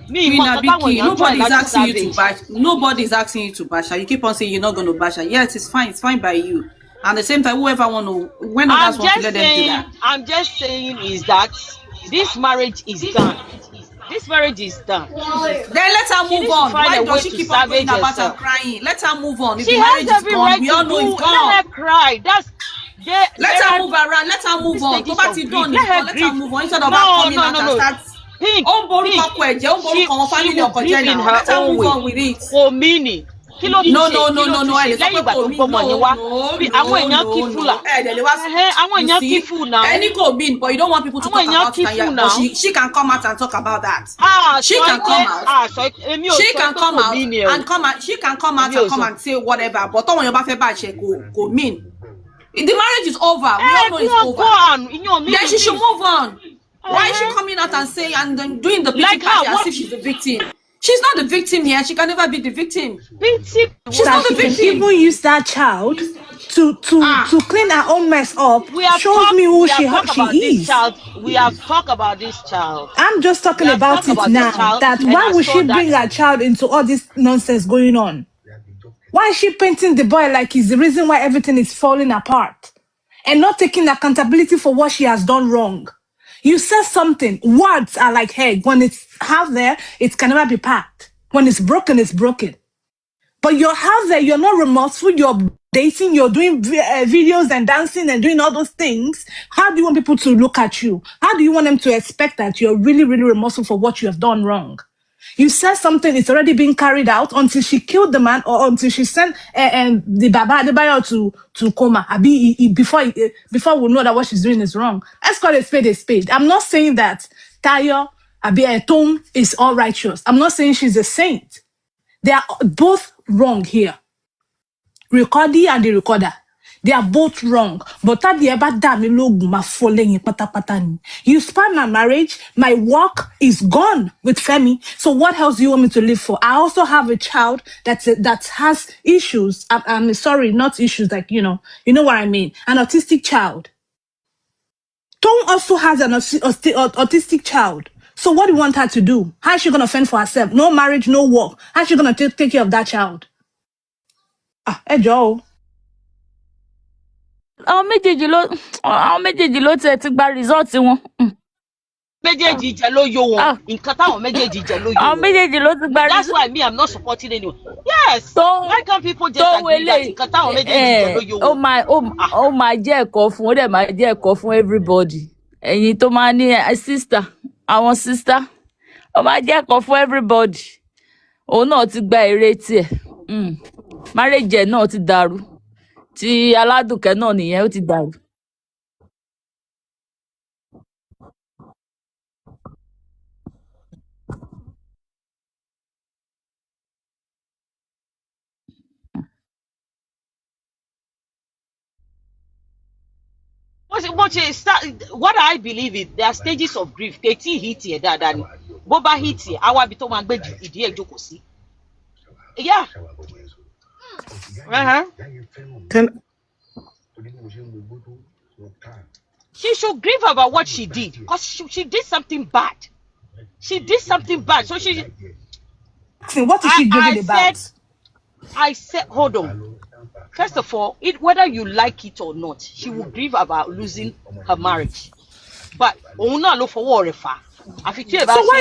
[SPEAKER 3] Nobody's asking you to bash. Nobody's asking you to bash her. You keep on saying you're not gonna bash her. Yes, it's fine. It's fine by you. And at the same time, whoever want to, when others want to let them do that.
[SPEAKER 1] I'm just saying is that this marriage is done. This marriage is done.
[SPEAKER 3] Then let her move on. Why does she keep on going about and crying? Let her move on. If the marriage is gone, we all know it's gone.
[SPEAKER 1] Let her cry.
[SPEAKER 3] Let her move around. Let her move on. Go back to done. Let her move on instead of her coming out and start. She will grieve in her own way.
[SPEAKER 1] For meaning. No.
[SPEAKER 3] Any go mean, but you don't want people to talk about it. But she can come out and talk about that. She can come out. She can come out and come out. She can come out and come and say whatever. But don't want your back go mean. The marriage is over. We all know it's over. Then she should move on. Why is she coming out and saying and then doing the pity party as if she's the victim? She's not the victim here. She can never be the victim. She's not the victim.
[SPEAKER 7] She can even use that child to clean her own mess up. Shows me who she is.
[SPEAKER 1] We have talked about this child.
[SPEAKER 7] I'm just talking about it now. That why would she bring her child into all this nonsense going on? Why is she painting the boy like he's the reason why everything is falling apart and not taking accountability for what she has done wrong? You said something. Words are like egg. When it's half there, it can never be packed. When it's broken, it's broken. But you're half there. You're not remorseful. You're dating. You're doing videos and dancing and doing all those things. How do you want people to look at you? How do you want them to expect that you're really, really remorseful for what you have done wrong? You said something, it's already been carried out until she killed the man or until she sent the Baba Adebayo to coma. Before we know that what she's doing is wrong. Let's call a spade a spade. I'm not saying that Tayo Toun is all righteous. I'm not saying she's a saint. They are both wrong here. Recordee and the recorder. They are both wrong. But you span my marriage, my work is gone with Femi. So what else do you want me to live for? I also have a child that has issues. I'm sorry, not issues like, you know what I mean. An autistic child. Tom also has an autistic child. So what do you want her to do? How is she going to fend for herself? No marriage, no work. How is she going to take care of that child? Joe.
[SPEAKER 5] àwọn méjèèjì ló tiẹ̀ ti gba result wọn.
[SPEAKER 1] méjèèjì jẹ ló yó wọn nǹkan táwọn méjèèjì jẹ ló yó
[SPEAKER 5] àwọn
[SPEAKER 1] wọn.
[SPEAKER 5] méjèèjì ló ti gba result.
[SPEAKER 1] That's why me I'm not supporting anyone. Yes. Why can't people just agree that nǹkan táwọn méjèèjì jẹ ló yó wọn.
[SPEAKER 5] ó máa jẹ́ ẹ̀kọ́ fún ó dẹ̀ máa jẹ́ ẹ̀kọ́ fún everybody. ẹ̀yin tó máa ní sister àwọn sister ó máa jẹ́ ẹ̀kọ́ fún everybody. òun náà ti gba èrè tiẹ̀. marriage ẹ̀ náà ti dàrú. ti aládùnkẹ́ náà nìyẹn ó ti dàrú.
[SPEAKER 1] What I believe is there are stages of grief. Keti hit here, dadani. Boba hit here. Awa bito mangbe idi ejoko si. Yeah. She should grieve about what she did because she did something bad. She did something bad. So she.
[SPEAKER 7] What is she grieving about?
[SPEAKER 1] I said, hold on. First of all, whether you like it or not, she will grieve about losing her marriage. But so why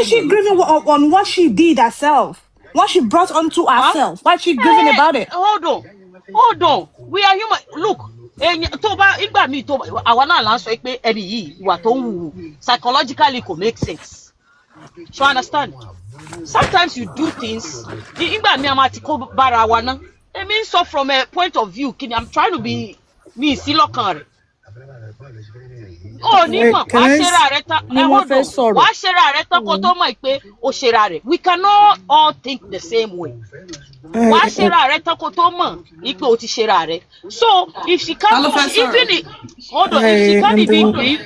[SPEAKER 7] is she grieving on what she did herself? What she brought onto herself? Why is she grieving about it?
[SPEAKER 1] Hold on. We are human. Look, psychologically it could make sense. So understand? Sometimes you do things. I mean, so from a point of view, I'm trying to be me silokan. Oh, we cannot all think the same way. So if she can't even grieve.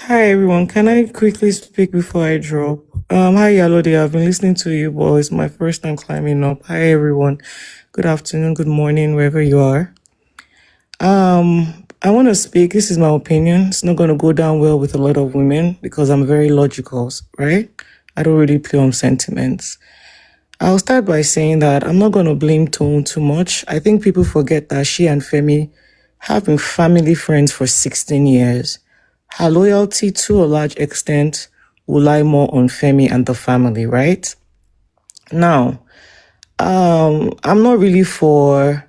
[SPEAKER 9] Hi everyone, can I quickly speak before I drop? Hi Iyalode, I've been listening to you, but it's my first time climbing up. Hi everyone, good afternoon, good morning, wherever you are. I want to speak. This is my opinion. It's not going to go down well with a lot of women because I'm very logical, right? I don't really play on sentiments. I'll start by saying that I'm not going to blame Toun too much. I think people forget that she and Femi have been family friends for 16 years. Her loyalty, to a large extent, will lie more on Femi and the family, right? Now, I'm not really for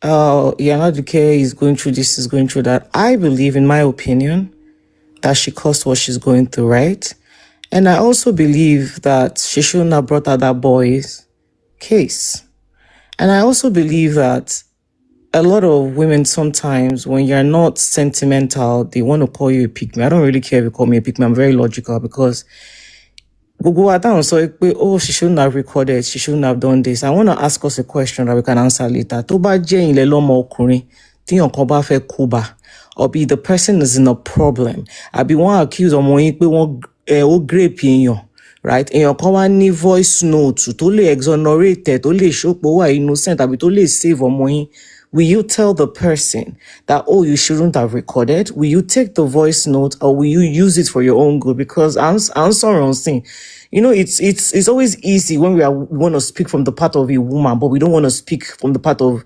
[SPEAKER 9] Iyalode is going through this, is going through that. I believe, in my opinion, that she caused what she's going through, right? And I also believe that she shouldn't have brought out that boy's case. And I also believe that a lot of women sometimes, when you're not sentimental, they want to call you a pick me. I don't really care if you call me a pick me. I'm very logical because oh, she shouldn't have recorded, she shouldn't have done this. I want to ask us a question that we can answer later. Or be the person is in a problem. I be one accused of one grape right? And your company voice note to totally exonerated, totally show power innocent, I be totally save or money. Will you tell the person that, oh, you shouldn't have recorded? Will you take the voice note or will you use it for your own good? Because I'm sorry on saying, you know, it's always easy when we want to speak from the part of a woman, but we don't want to speak from the part of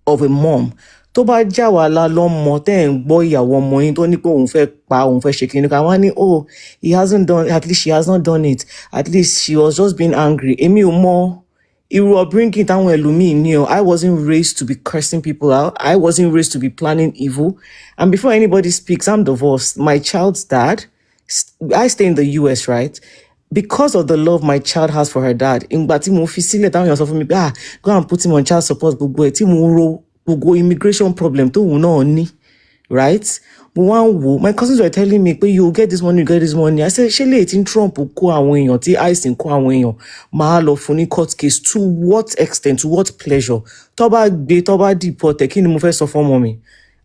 [SPEAKER 9] a mom. Tó bá já wa la lọ́mọ tẹ́ ń gbọ́ ìyàwó ọmọ yín tó ní pé òun fẹ́ pa òun fẹ́ ṣe kíni kan wá ní oh he hasn't done, at least she has not done it, at least she was just being angry. Èmi ò mọ irú upbringing táwọn ẹlòmíì ní o. I wasn't raised to be cursing people out. I wasn't raised to be planning evil. And before anybody speaks, I'm divorced. My child's dad, I stay in the US, right? because of the love my child has for her dad, ìgbà tí mo fi sílẹ̀ táwọn èèyàn sọ fún mi pé go and put him on child support gbogbo ẹ̀ tí mo ro gbogbo immigration problem tóun náà ní, right? My cousins were telling me, you get this money, you get this money. I said, ṣé lè tí Trump kó àwọn èèyàn, tí ICE kó àwọn èèyàn, máa lọ fún ní court case, to what extent, to what pleasure? Tó bá deport, kí ni mo fẹ́ sọ fún ọmọ mi?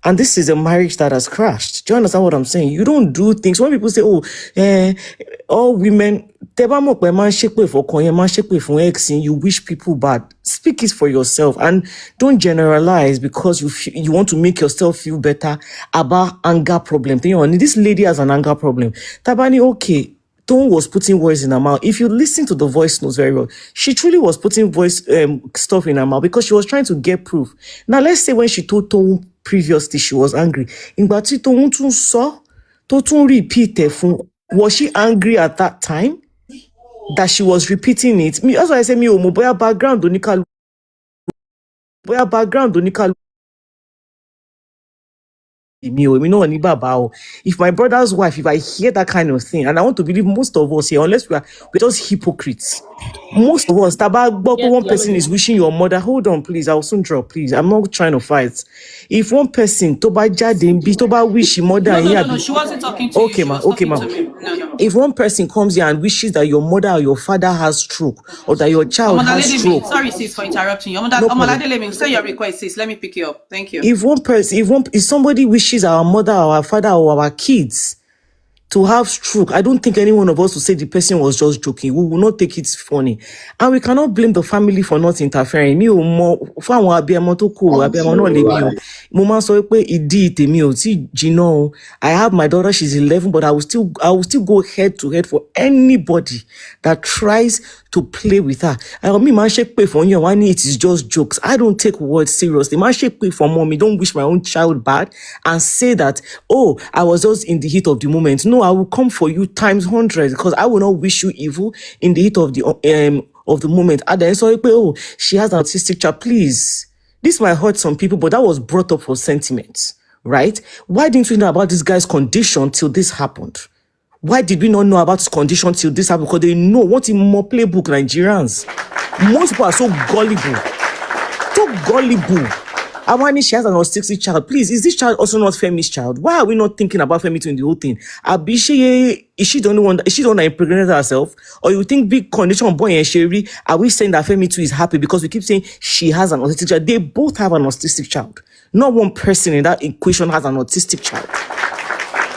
[SPEAKER 9] And this is a marriage that has crashed. Do you understand what I'm saying? You don't do things. When people say, all women, tẹ́ bá mọ̀ pé máa ń ṣépè fọ́kọ yẹn, máa ń ṣépè fún ex, you wish people bad. Speak it for yourself and don't generalize because you want to make yourself feel better about anger problem. This lady has an anger problem. Tabani, okay. Toun was putting words in her mouth. If you listen to the voice notes very well, she truly was putting stuff in her mouth because she was trying to get proof. Now, let's say when she told Toun previously, she was angry. Ìgbà tí Toun tún sọ, tó tún repeat ẹ̀ fún, was she angry at that time that she was repeating it? That's why I say, bóyá background oníkálukú, if my brother's wife, if I hear that kind of thing, and I want to believe most of us here, unless we're just hypocrites, most of us, one person is wishing your mother, hold on please, I'll soon drop, please, I'm not trying to fight. If one person wish your mother,
[SPEAKER 3] no, she wasn't talking to
[SPEAKER 9] okay,
[SPEAKER 3] you.
[SPEAKER 9] Ma. No. If one person comes here and wishes that your mother or your father has stroke, or that your child has stroke,
[SPEAKER 3] sorry sis for interrupting you. Let me send your request, sis. Let me pick you up. Thank you.
[SPEAKER 9] If somebody wishes our mother or our father or our kids to have stroke, I don't think any one of us will say the person was just joking. We will not take it funny. And we cannot blame the family for not interfering. I have my daughter, she's 11, but I will still go head to head for anybody that tries to play with her. It is just jokes. I don't take words seriously. For mommy, don't wish my own child bad and say that, I was just in the heat of the moment. No, I will come for you times 100 because I will not wish you evil in the heat of the moment. And then she has an autistic child. Please, this might hurt some people, but that was brought up for sentiment, right? Why didn't we know about this guy's condition till this happened? Why did we not know about his condition till this happened? Because they know what in more playbook Nigerians. Most people are so gullible. Awani, she has an autistic child. Please, is this child also not Femi's child? Why are we not thinking about Femi in the whole thing? Is she the only one that impregnated herself? Or you think big condition boy and Sherry, are we saying that Femi too is happy because we keep saying she has an autistic child? They both have an autistic child. Not one person in that equation has an autistic child.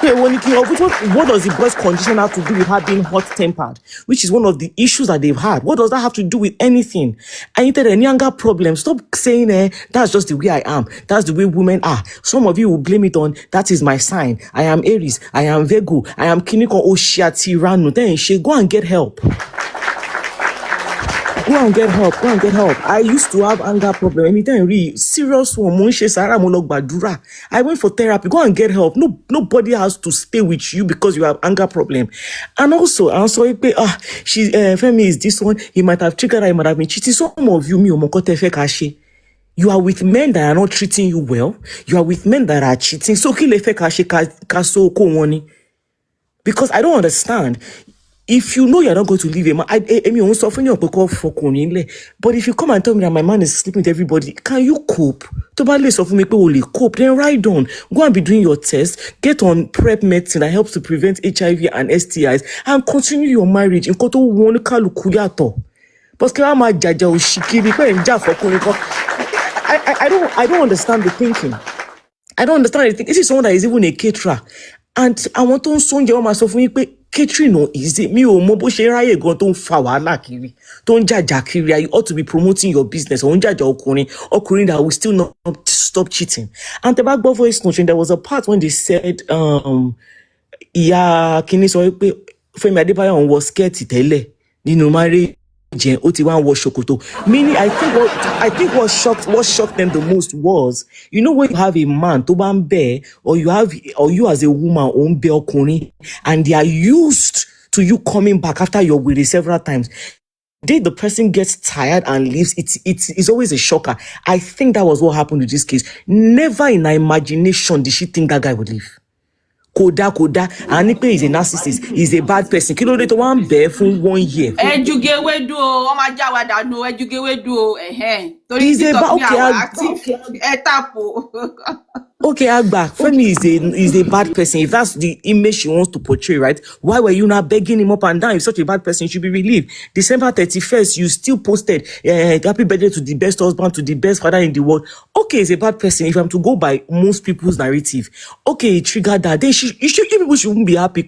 [SPEAKER 9] What does the boy's condition have to do with her being hot-tempered, which is one of the issues that they've had? What does that have to do with anything? And if there are any anger problems, stop saying, that's just the way I am. That's the way women are. Some of you will blame it on, that is my sign. I am Aries. I am Virgo. I am Kiniko Oshiatirano. Then she go and get help. Go and get help. I used to have anger problem. Anytime really serious one, I went for therapy. Go and get help. Nobody has to stay with you because you have anger problem. And also, she's Femi is this one. He might have triggered her. He might have been cheating. Some of you, you are with men that are not treating you well. You are with men that are cheating. So because I don't understand. If you know you're not going to leave a man, but if you come and tell me that my man is sleeping with everybody, can you cope? Cope, then ride on. Go and be doing your test, get on PrEP medicine that helps to prevent HIV and STIs, and continue your marriage. But I don't understand the thinking. I don't understand the thinking. This is someone that is even a caterer. And I want to say myself, catering no easy. Me o mo bo se ráyè gan tó ń fa wàhálà kiri, tó ń jàjà kiri. You ought to be promoting your business. O ń jàjà ọkùnrin that will still not stop cheating. And the back voice note, there was a part when they said, ìyá kìíní sọ pé Fẹ́mi Adébáyọ̀ wọ skẹ́ẹ̀tì tẹ́lẹ̀ nínú marriage. Meaning, I think what shocked them the most was, when you have a man to bear, or you as a woman own bear kuni, and they are used to you coming back after you're with it several times. The person gets tired and leaves. It's always a shocker. I think that was what happened in this case. Never in her imagination did she think that guy would leave. Koda, and he is a narcissist, he's a bad person. Kí ló dé tó wá ń bẹ̀ fún 1 year.
[SPEAKER 3] Ejugewedu o, o ma jawa danu Ejugewedu o, Torí
[SPEAKER 9] He's a
[SPEAKER 3] TikTok mi
[SPEAKER 9] okay,
[SPEAKER 3] awa active. Tap o.
[SPEAKER 9] Okay, Agba, Femi is a bad person. If that's the image she wants to portray, right? Why were you not begging him up and down? If such a bad person, you should be relieved. December 31st, you still posted happy birthday to the best husband, to the best father in the world. Okay, he's a bad person. If I'm to go by most people's narrative, okay, it triggered that. Then people shouldn't be happy.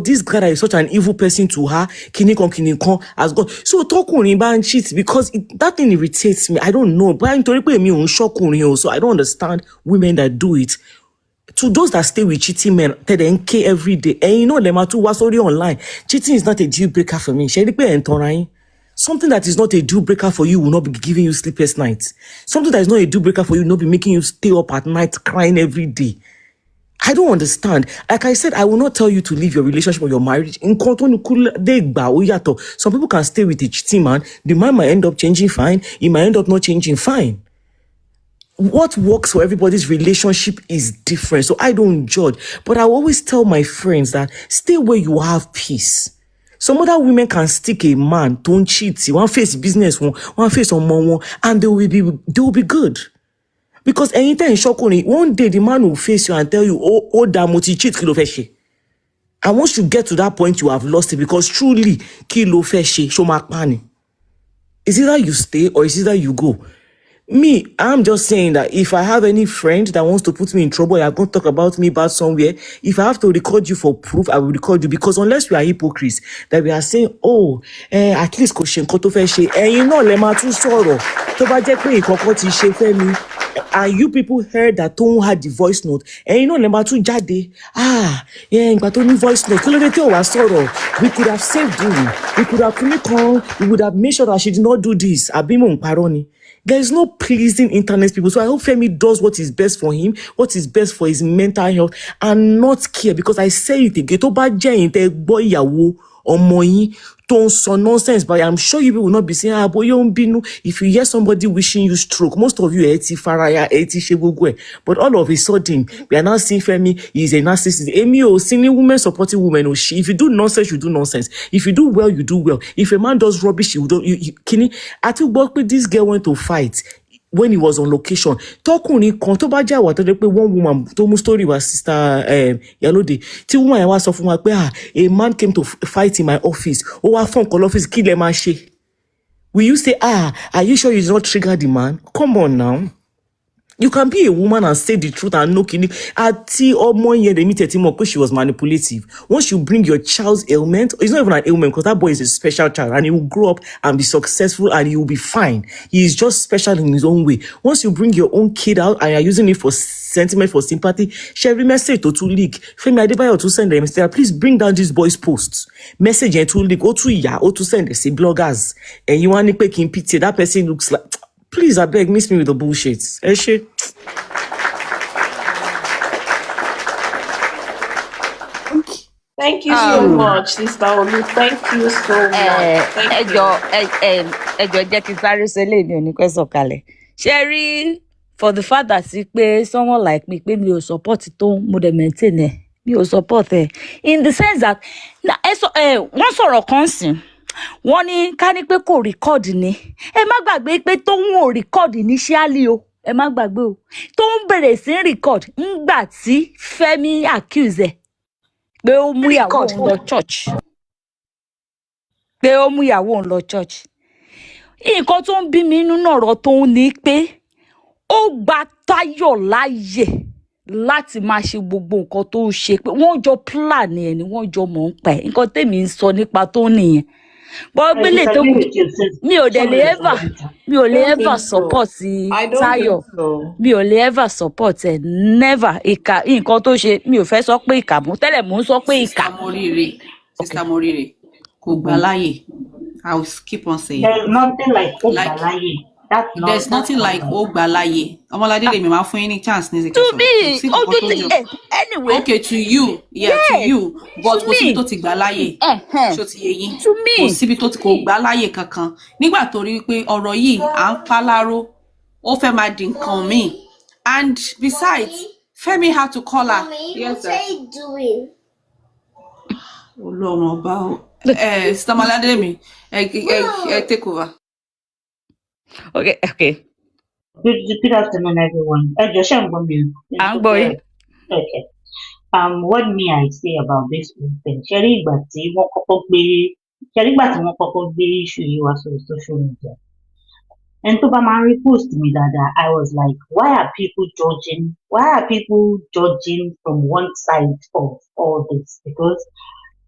[SPEAKER 9] This guy is such an evil person to her. Kinikon has gone. So tokurin ban cheat because that thing irritates me. I don't know. But so I don't understand women that do it. To those that stay with cheating men, they then care every day. And you know, them are too was already online. Cheating is not a deal breaker for me. Something that is not a deal breaker for you will not be giving you sleepless nights. Something that is not a deal breaker for you will not be making you stay up at night crying every day. I don't understand. Like I said, I will not tell you to leave your relationship or your marriage. Some people can stay with a cheating man. The man might end up changing fine. He might end up not changing fine. What works for everybody's relationship is different. So I don't judge. But I always tell my friends that stay where you have peace. Some other women can stick a man, don't cheat, one face business, one face on one, and they will be good. Because anytime one day the man will face you and tell you, oh, damn, cheat, kilo feshe. And once you get to that point, you have lost it because truly, kilo feshe, shomakmani. It's either you stay or it's either you go. Me, I'm just saying that if I have any friend that wants to put me in trouble, you're going to talk about me bad somewhere, if I have to record you for proof, I will record you. Because unless we are hypocrites, that we are saying, at least question koto feshe, and you know, lema tu soro, to ba je pe ikoko ti se femi. And you people heard that Toun had the voice note. And you know, number 2 jade. But only voice note. We could have saved him. We could have we would have made sure that she did not do this. There is no pleasing internet people. So I hope Femi does what is best for him, what is best for his mental health, and not care. Because I say it again, to ba je inte boy yawo omo yin don't so nonsense, but I'm sure you will not be saying, if you hear somebody wishing you stroke, most of you eti faraya, eti shegugwe. But all of a sudden, we are now seeing Femi, he is a narcissist. Emi single woman supporting women. If you do nonsense, you do nonsense. If you do well, you do well. If a man does rubbish, I think this girl went to fight when he was on location. Tọkùnrin kan tó bá jẹ́ àwà tó dé pé one woman tó mú story wa sister Iyalode tí woman yẹn wá sọ fún wa pé a man came to fight in my office. Ó wá phone call office kí lẹ máa ṣe. Will you say, are you sure you did not trigger the man? Come on now. You can be a woman and say the truth and no killing. Ati omo yen de mi teti mo because she was manipulative. Once you bring your child's ailment, it's not even an ailment because that boy is a special child and he will grow up and be successful and he will be fine. He is just special in his own way. Once you bring your own kid out and you're using it for sentiment, for sympathy, share a message to leak. Femi Adebayo to send them, please bring down this boy's posts. Message and to leak, or to send, say bloggers. And you want to pick in pity, that person looks like... Please, I beg, miss me with the bullshit. Eshe.
[SPEAKER 10] Thank you so much, Sister Olu. Thank you so much. Thank you.
[SPEAKER 2] Ẹjọ́ jẹ́ kí sáré sẹ́lẹ̀ mi ò ní pẹ́ sọ̀kalẹ̀. Ṣé for the fact that someone like me pé mi ò support Toun, mo dẹ̀ maintain ẹ̀, mi ò support ẹ̀. In the sense that wọ́n sọ̀rọ̀ kan sìn. Wọ́n ní ká ní pé kò record ni. Ẹ má gbàgbé pé Toun ò record initially o. Ẹ má gbàgbé o. Toun bẹ̀rẹ̀ sí record ńgbà tí Femi accuse ẹ̀ pé ó mú ìyàwó òun lọ church. Pé ó mú ìyàwó òun lọ church. Nǹkan tó ń bí mi nínú ọ̀rọ̀ Toun ni pé ó gba Táyọ̀ láàyè láti máa ṣe gbogbo nǹkan tó ń ṣe pé wọ́n jọ plan ẹ̀ ni wọ́n jọ mọ̀ ń pa ẹ̀. Nǹkan tèmi ń sọ nípa Toun nìyẹn. But gbélé tó kù mi ò lè ever support Táyọ̀. Mi ò lè ever support ẹ̀, never. Ìkà nǹkan tó ṣe mi ò fẹ́ sọ pé ìkà mú tẹ́lẹ̀ mò ń sọ pé ìkà.
[SPEAKER 3] Sister Morire kò gbà láyè. I will keep on saying.
[SPEAKER 1] There's nothing like ó gbà láyè.
[SPEAKER 3] There's nothing like ó gbà láyè. Ọmọládé lè mi máa fún yín ní chance ní
[SPEAKER 2] to me anyway.
[SPEAKER 3] Okay, to you. Yeah, to you. But kò síbi tó ti gbà láyè. Ṣó ti yé yín.
[SPEAKER 2] To me.
[SPEAKER 3] Kò síbi tó ti kò gbà láyè kankan. Nígbà tó rí pé ọ̀rọ̀ yìí à ń paláró, ó fẹ́ máa di nǹkan míì. And besides, Femi had to call her.
[SPEAKER 10] Mommy,
[SPEAKER 3] Yes,
[SPEAKER 10] what are you doing?
[SPEAKER 3] Ọlọ́run ọba o. Sister Malademi, take over.
[SPEAKER 5] Okay.
[SPEAKER 11] Good afternoon, everyone. Josh, I'm going to
[SPEAKER 5] I'm going.
[SPEAKER 11] Okay. What may I say about this whole thing? Ṣẹ́rí ìgbà tí wọ́n kọ́kọ́ gbé issue yìí wá sórí social media. And tó bá máa ń rí post mi dáadáa, I was like, why are people judging? Why are people judging from one side of all this? Because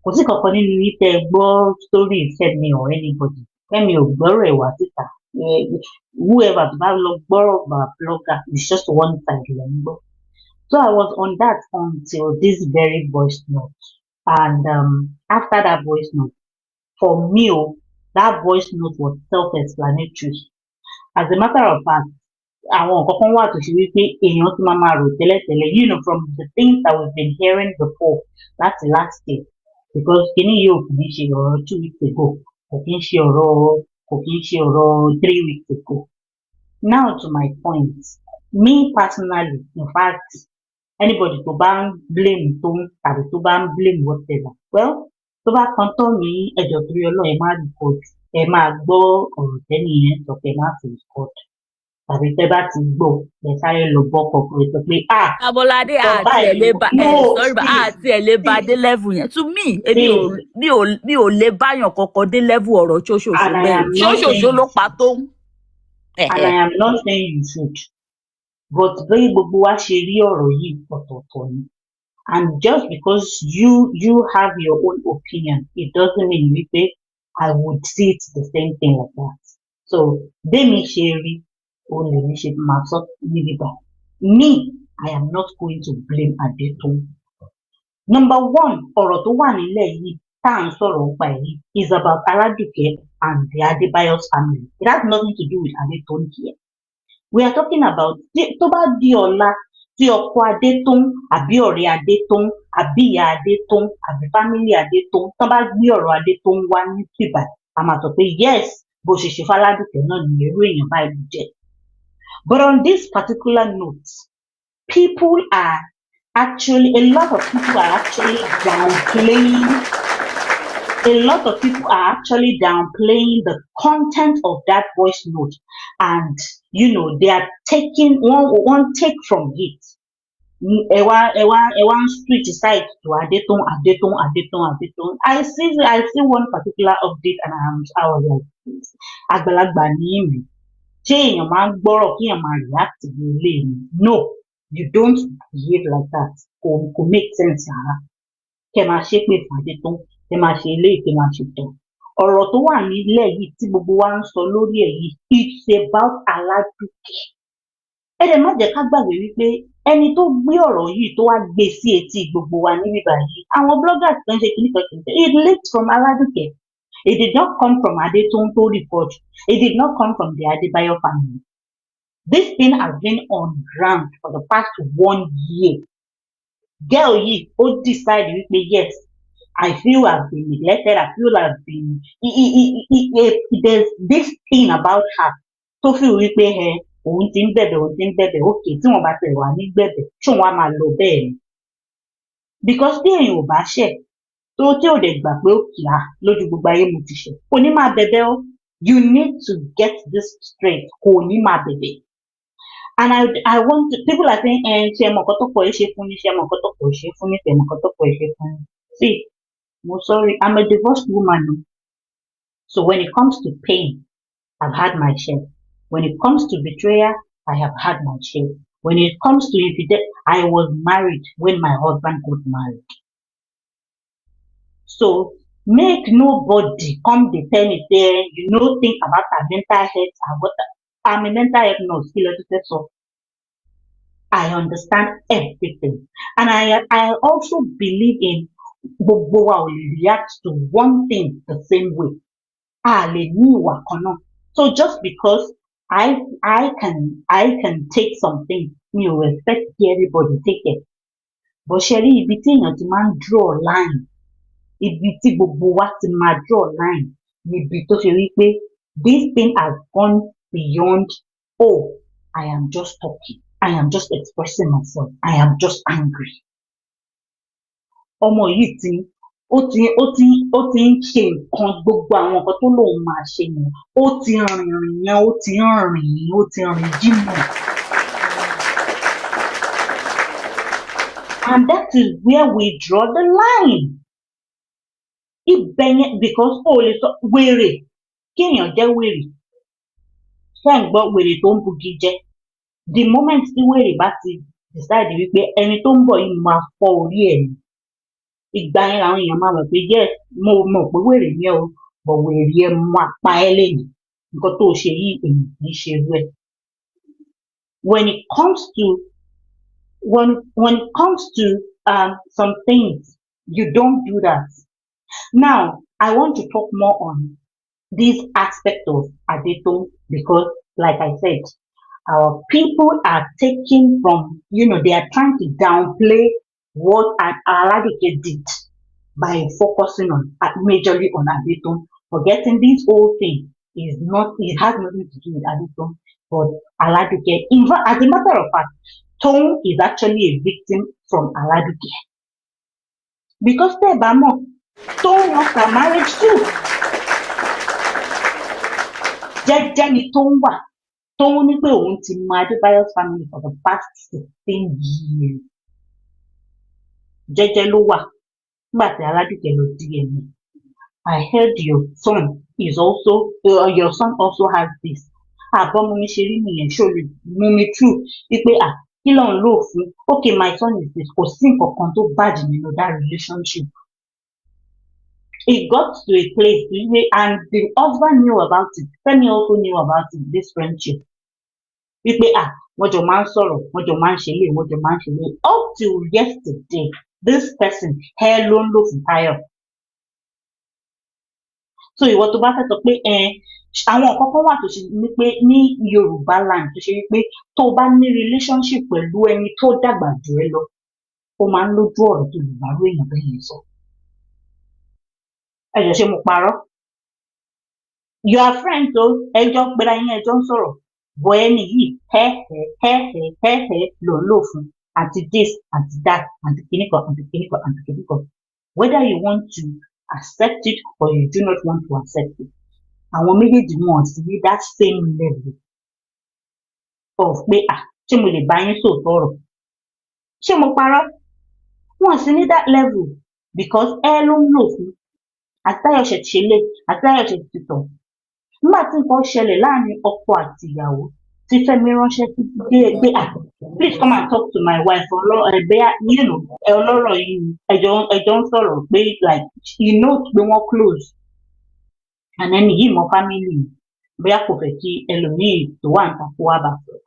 [SPEAKER 11] kò sí kankan nínú yín tẹ́ gbọ́ story Fẹ́mi or anybody. Fẹ́mi ò gbọ́rọ̀ ẹ̀ wá síta. Whoever tó bá lọ gbọ́rọ̀ bá blogger, it's just one side ló ń gbọ́. So I was on that until this very voice note. And after that voice note, for me, that voice note was self-explanatory. As a matter of fact, àwọn nǹkan kan wà tó ṣe wípé èèyàn ti máa rò tẹ́lẹ̀tẹ́lẹ̀, from the things that we've been hearing before, láti last year. Because kíní yóò kì í ṣe ọ̀rọ̀ 2 weeks ago, kò kì í ṣe ọ̀rọ̀ 3 weeks ago. Now to my point, me personally, in fact, anybody tó bá ń blame toun tàbí tó bá ń blame whatever, well, tó bá kan tán ní ẹjọ́ torí Ọlọ́run ẹ má record, ẹ máa gbọ́ ọ̀rọ̀ tẹ́ni yẹn sọ pé ẹ má fi record. Tàbí tẹ́ bá ti gbọ́ ẹ sáré lọ bọ́ kọ̀ọ̀kan sọ pé
[SPEAKER 5] Abolade àti ẹ̀ lè bá dé level yẹn. To me, mi ò lè báyàn kankan dé level ọ̀rọ̀ ṣóṣòṣò bẹ́ẹ̀. Ṣóṣòṣò ló pa toun.
[SPEAKER 11] And I am not saying you should. But bí gbogbo wa ṣe rí ọ̀rọ̀ yìí ọ̀tọ̀ọ̀tọ̀ ni. And just because you have your own opinion, it doesn't mean wípé I would see it the same thing like that. So bẹ́ẹ̀mi ṣe rí òun lèmi ṣe máa sọ níbí báyìí. Me, I am not going to blame Adetoun. Number one, ọ̀rọ̀ tó wà nílẹ̀ yìí tá à ń sọ̀rọ̀ nípa èyí is about Aladuke and the Adebayo's family. It has nothing to do with Adetoun here. We are talking about tó bá di ọ̀la tí ọkọ Adetoun àbí ọ̀rẹ́ Adetoun àbí ìyá Adetoun àbí family Adetoun tó bá gbé ọ̀rọ̀ Adetoun wá ní tìbà a máa sọ pé yes bó ṣe ṣe f'Aladuke náà ní irú èèyàn báyìí ló jẹ́. But on this particular note, a lot of people are actually downplaying the content of that voice note, and they are taking one take from it. One street side to Adetoun. I see one particular update, and I was like, àgbàlagbà ni mi. Ṣé èèyàn máa ń gbọ́rọ̀ kí èèyàn máa react bí ilé mi? No, you don't behave like that. Kò make sense rárá. Kẹ́ máa ṣépè fún Adetoun, kẹ́ máa ṣe eléyìí, kẹ́ máa ṣe tán. Ọ̀rọ̀ tó wà nílẹ̀ yìí tí gbogbo wa ń sọ lórí ẹ̀ yìí, it's about Aladuke. Ẹ dẹ̀ má jẹ́ ká gbàgbé wípé ẹni tó gbé ọ̀rọ̀ yìí tó wá gbé sí etí gbogbo wa níbí báyìí, àwọn bloggers tó ń ṣe kìnnìkan, it leaked from Aladuke. It did not come from Adetoun to report. It did not come from the Adebayo family. This thing has been on ground for the past 1 year. Girl yìí ó decide wípé yes, I feel I've been neglected. I feel I've been. There's this thing about her. Tó feel wípé òun ti ń bẹ̀bẹ̀, okay, tí wọ́n bá tẹ̀ wá ní bẹ̀bẹ̀, ṣé wọ́n á máa lọ bẹ́ẹ̀ ni? Because bí èèyàn ò bá ṣẹ̀, tó tí ò dẹ̀ gbà pé ó kì á lójú gbogbo ayé mo ti ṣẹ̀, kò ní máa bẹ̀bẹ̀ o. You need to get this straight. Kò ní máa bẹ̀bẹ̀. And I want to, people are saying, ṣe mọ̀ nǹkan tó pọ̀ ṣe fún ní, ṣe mọ̀ nǹkan tó pọ̀ ṣe fún ní, ṣe mọ̀ nǹkan tó pọ̀ ṣe fún ní. See, I'm sorry, I'm a divorced woman. So when it comes to pain, I've had my share. When it comes to betrayal, I have had my share. When it comes to infidelity, I was married when my husband got married. So make nobody come dey tell me say think about her mental health and what I'm a mental health nurse. So I understand everything, and I also believe in gbogbo wa ò lè react to one thing the same way. A lè ní ìwà kan náà. So just because I can take something, mi ò expect everybody take it. But ṣe rí ibi tí èèyàn ti máa ń draw line, ibi tí gbogbo wa ti máa draw line, níbi tó ṣe wípé this thing has gone beyond, oh, I am just talking. I am just expressing myself. I am just angry. Ọmọ yìí ó ti ń ṣe nǹkan gbogbo àwọn nǹkan tó lóun máa ṣe yẹn. Ó ti rìn yẹn, ó ti rìn jìnnà. And that is where we draw the line. Ibẹ̀ yẹn because ó lè sọ wèrè kéèyàn jẹ́ wèrè. Ṣé ń gbọ́ wèrè tó ń bugi jẹ? The moment tí wèrè bá ti decide wípé ẹni tó ń bọ̀ yìí máa fọ́ orí ẹ̀ ni. Ìgbà yẹn làwọn èèyàn máa mọ̀ pé yes, mo mọ̀ pé wèrè ni ẹ́ o, but wèrè ẹ máa pa ẹ́ lẹ́yìn. Nǹkan tó ṣe yìí èyí kì í ṣe irú ẹ̀. When it comes to some things, you don't do that. Now, I want to talk more on this aspect of Adetoun because, like I said, our people are taking from, they are trying to downplay what Aladike did by focusing on majorly on Adetoun, forgetting this whole thing it has nothing to do with Adetoun, but Aladike. In fact, as a matter of fact, Toun is actually a victim from Aladike. Because Toun wants a marriage too. Jẹ́jẹ́ ni Toun wà. Toun ní pé òun ti mọ Adébáyọ̀'s family for the past 16 years. Jẹ́jẹ́ ló wà. Nígbà tí Aládùkẹ lọ DNA. I heard your son also has this. Àbọ̀mọ mi ṣe rí nìyẹn ṣó lè mú mi true wípé kí ló ń lò fún? Okay, my son is this. Kò sí nǹkan kan tó bàjẹ́ nínú that relationship. It got to a place and the husband knew about it. Femi also knew about it, this friendship. Wípé wọ́n jọ máa ń sọ̀rọ̀, wọ́n jọ máa ń ṣe lé, wọ́n jọ máa ń ṣe lé. Up till yesterday, this person hair ló ń lò fún Táyọ̀. So ìwọ tó bá fẹ́ sọ pé àwọn nǹkan kan wà tó ṣe ní pé ní Yorùbá land tó ṣe wípé tó bá ní relationship pẹ̀lú ẹni tó dàgbà jù ẹ́ lọ, ó máa ń lójú ọ̀rọ̀ tó lè bá rú èèyàn bẹ́ẹ̀ yẹn sọ. Ẹ̀jọ̀ ṣe mo parọ́? You are friends o, ẹjọ́ gbéra yín ẹjọ́ ń sọ̀rọ̀. Bọ̀ ẹni yìí ló ń lò fún àti this àti that àti kìnnìkan. Whether you want to accept it or you do not want to accept it. Àwọn méjèèjì wọn sì ní that same level of pé ṣé mo lè bá yín sòótọ́ ọ̀rọ̀? Ṣé mo parọ́? Wọn sì ní that level because ló ń lò fún. Àtayọ̀ṣe ti ṣe lé, Àtayọ̀ṣe ti tọ̀. Nígbà tí nǹkan ṣẹlẹ̀ láàrin ọkọ àti ìyàwó, tí Fẹ́mi ránṣẹ́ sí pé please come and talk to my wife ọlọ́rọ̀ yìí ẹjọ́ ń sọ̀rọ̀ pé like you know pé wọ́n close and ẹni yìí mọ family bóyá kò fẹ́ kí ẹlòmíì tó wà níta kó wá bá sọ̀rọ̀.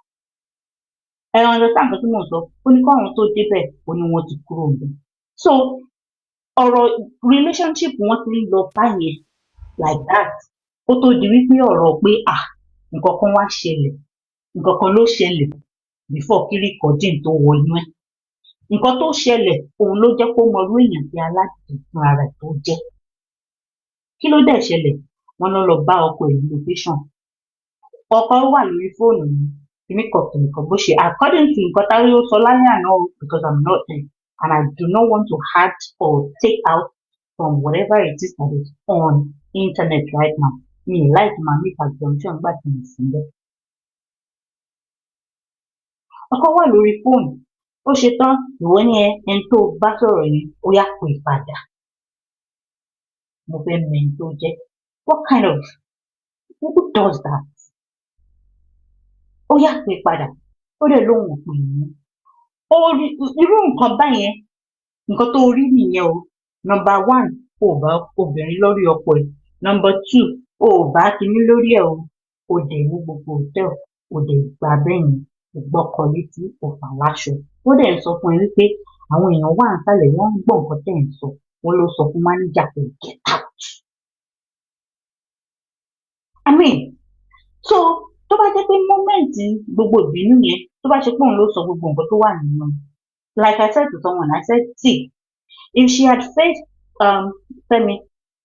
[SPEAKER 11] Ẹ understand nǹkan tí mò ń sọ, ó ní káwọn tó débẹ̀ ó ní wọ́n ti kúrò níbẹ̀. So ọ̀rọ̀ relationship wọn ti ń lọ báyẹn like that ó tó di wípé ọ̀rọ̀ pé nǹkan kan wá ṣẹlẹ̀, nǹkan kan ló ṣẹlẹ̀ before kí recording tó wọ inú ẹ̀. Nǹkan tó ṣẹlẹ̀ òun ló jẹ́ kó mọ irú èèyàn tí Aládùkẹ fún ara ẹ̀ tó jẹ́. Kí ló dẹ̀ ṣẹlẹ̀? Wọ́n lọ bá ọkọ ẹ̀ ní location. Ọkọ wà lórí fóònù mi, kìnnìkan bó ṣe according to nǹkan táwọn yóò sọ lálẹ́ àná because I'm not there and I do not want to add or take out from whatever it is that is on internet right now. Mi ì láì máa make assumption gbà tí mo sì ń bẹ̀. Ọkọ wà lórí fóònù, ó ṣe tán ìwọ ní ẹni tó bá sọ̀rọ̀ yẹn ó yá pè padà. Mo fẹ́ mẹ́ni tó jẹ́. What kind of who does that? Ó yá pè padà, ó dẹ̀ lóhùn òpè yìí. Irú nǹkan báyẹn, nǹkan tó rí nìyẹn o. Number 1, o bá obìnrin lórí ọkọ ẹ̀. Number 2, o bá kíní lórí ẹ̀ o. O dẹ̀ ní gbogbo hòtẹ́ẹ̀lì, o dẹ̀ gbà bẹ́yìn, o gbọ́kọ létí, o fà láṣọ. Ó dẹ̀ ń sọ fún ẹ wípé àwọn èèyàn wà nísàlẹ̀ wọ́n ń gbọ́ nǹkan tẹ̀ ń sọ. Wọ́n ló sọ fún máníjà pé get out. I mean, so tó bá jẹ́ pé mọ́mẹ́ǹtì gbogbo ìbínú yẹn tó bá ṣe pé òun ló sọ gbogbo nǹkan tó wà nínú. Like I said to someone, I said, see, if she had faced Fẹ́mi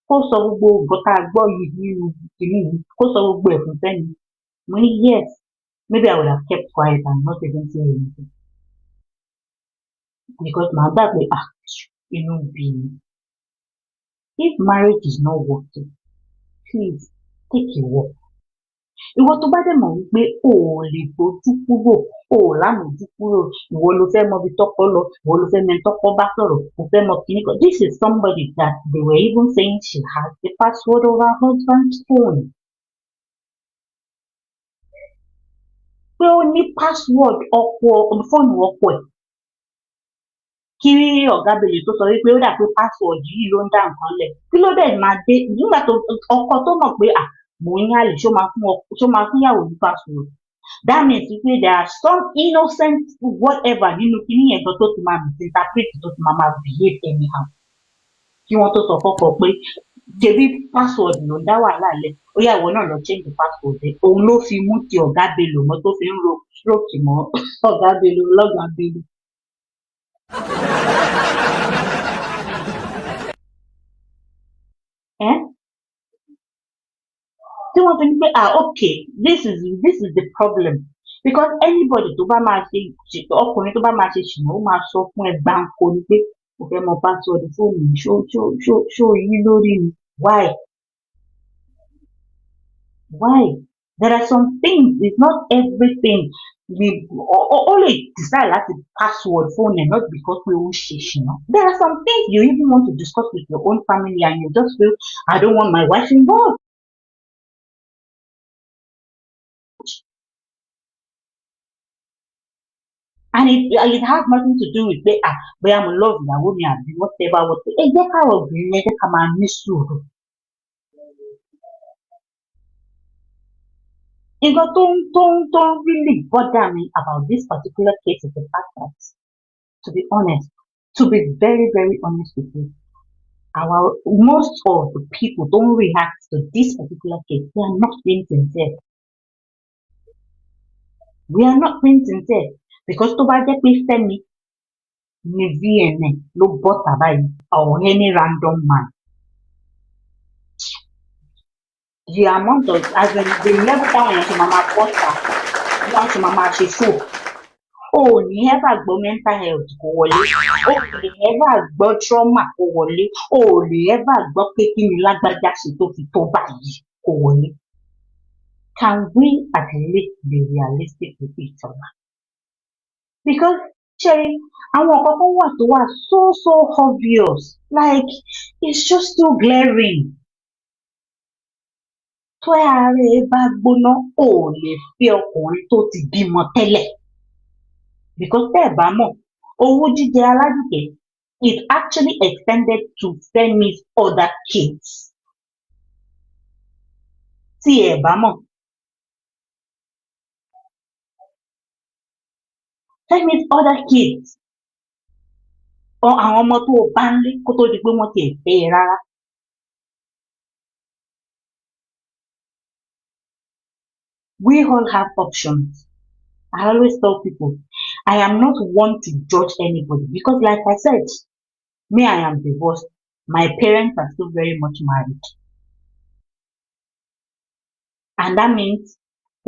[SPEAKER 11] kó sọ gbogbo nǹkan tá a gbọ́ yìí nínú ìlú yìí kó sọ gbogbo ẹ̀ fún Fẹ́mi. Mo ní yes, maybe I would have kept quiet and not even say anything. Because my dad will be. If marriage is not working, please take a walk. Ìwọ tó bá dẹ̀ mọ̀ wípé o ò lè gbójú kúrò, o ò lámòjú kúrò, ìwọ ló fẹ́ mọ ibi tọ́kọ lọ, ìwọ ló fẹ́ mọ ẹni tọ́kọ bá sọ̀rọ̀, o fẹ́ mọ kíní kan. This is somebody that they were even saying she has the password of her husband's phone. Pé ó ní password fóònù ọkọ ẹ̀. Kí ọ̀gá Bello tó sọ wípé ó dà pé password yìí ló ń dá nǹkan lẹ̀. Kí ló dẹ̀ máa dé nígbà tó ọkọ tó mọ̀ pé mò ń yálè ṣó máa fún ìyàwó ní password. That means wípé there are some innocent whatever nínú kíní yẹn gan tó ti máa misinterpret tó ti máa behave anyhow. Kí wọ́n tó sọ fọ́kọ pé ṣebí password ló ń dá wàhálà lẹ̀, ó yá ìwọ náà lọ change the password ẹ̀. Òun ló fi mú ti ọ̀gá Bello mọ́ tó fi ń ro stroke mọ́ ọ̀gá Bello lọ́gàá Bello. Tí wọ́n fi ní pé okay, this is the problem, because anybody tó bá máa ṣe ọkùnrin tó bá máa ṣe ṣìnà ó máa sọ fún ẹ gbáǹkó ni pé kò fẹ́ mọ password fóònù mi ṣó yí lórí mi. Why? There are some things, it's not everything we only decide láti password phone and not because we ó ṣe ṣìnà. There are some things you even want to discuss with your own family and you just feel I don't want my wife involved. And it has nothing to do with pé I'm in love ìyàwó mi àbí whatever. Ẹ jẹ́ káwọn obìnrin ẹ jẹ́ ká máa ní sùúrù. Nǹkan tó really bother me about this particular case is the fact that, to be honest, to be very, very honest with you, most of the people don't react to this particular case. They are not being sincere. We are not being sincere. Because tó bá jẹ́ pé Fẹ́mi ni VNN ló bọ́ta báyìí or any random man, the amount of the level táwọn èèyàn ṣe máa bọ́ta bí wọ́n ṣe máa ṣe show. O ò ní ever gbọ́ mental health kó wọlé, o ò lè ever gbọ́ trauma kó wọlé, o ò lè ever gbọ́ pé kí ni lágbájá ṣe tó fi tó báyìí kó wọlé. Can we at least be realistic with each other? Because Sherry, àwọn kankan wà tó wà so obvious, like it's just too glaring. Tó ara ẹ bá gbóná, o ò lè fẹ́ ọkùnrin tó ti bímọ tẹ́lẹ̀. Because tẹ́ ẹ bá mọ̀, owú jíjẹ Aládùkẹ́ it actually extended to Femi's other kids. Tí ẹ bá mọ̀. Femi's other kids. Or àwọn ọmọ tó bá ń lé kó tó di pé wọ́n ti ẹ̀ fẹ́ ẹ rárá. We all have options. I always tell people, I am not one to judge anybody because like I said, me, I am divorced. My parents are still very much married. And that means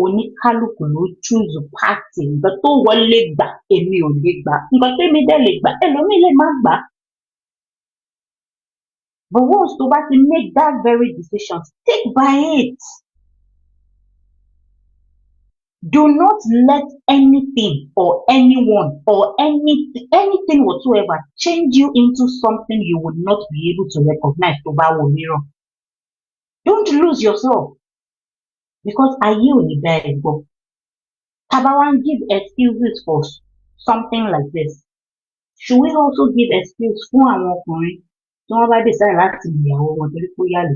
[SPEAKER 11] oníkálùkù ló choose party. Nǹkan tó wọlé gbà, èmi ò lè gbà. Nǹkan tèmi dẹ̀ lè gbà, ẹlòmíì lè má gbà. But once tó bá ti make that very decision, stick by it. Do not let anything or anyone or anything whatsoever change you into something you would not be able to recognize tó bá wò mìíràn. Don't lose yourself. Because ayé ò ní bá ẹ gbọ́. Taba wá ń give excuses for something like this. Should we also give excuse fún àwọn ọkùnrin tí wọ́n bá decide láti ìyàwó wọn torí kó yálè?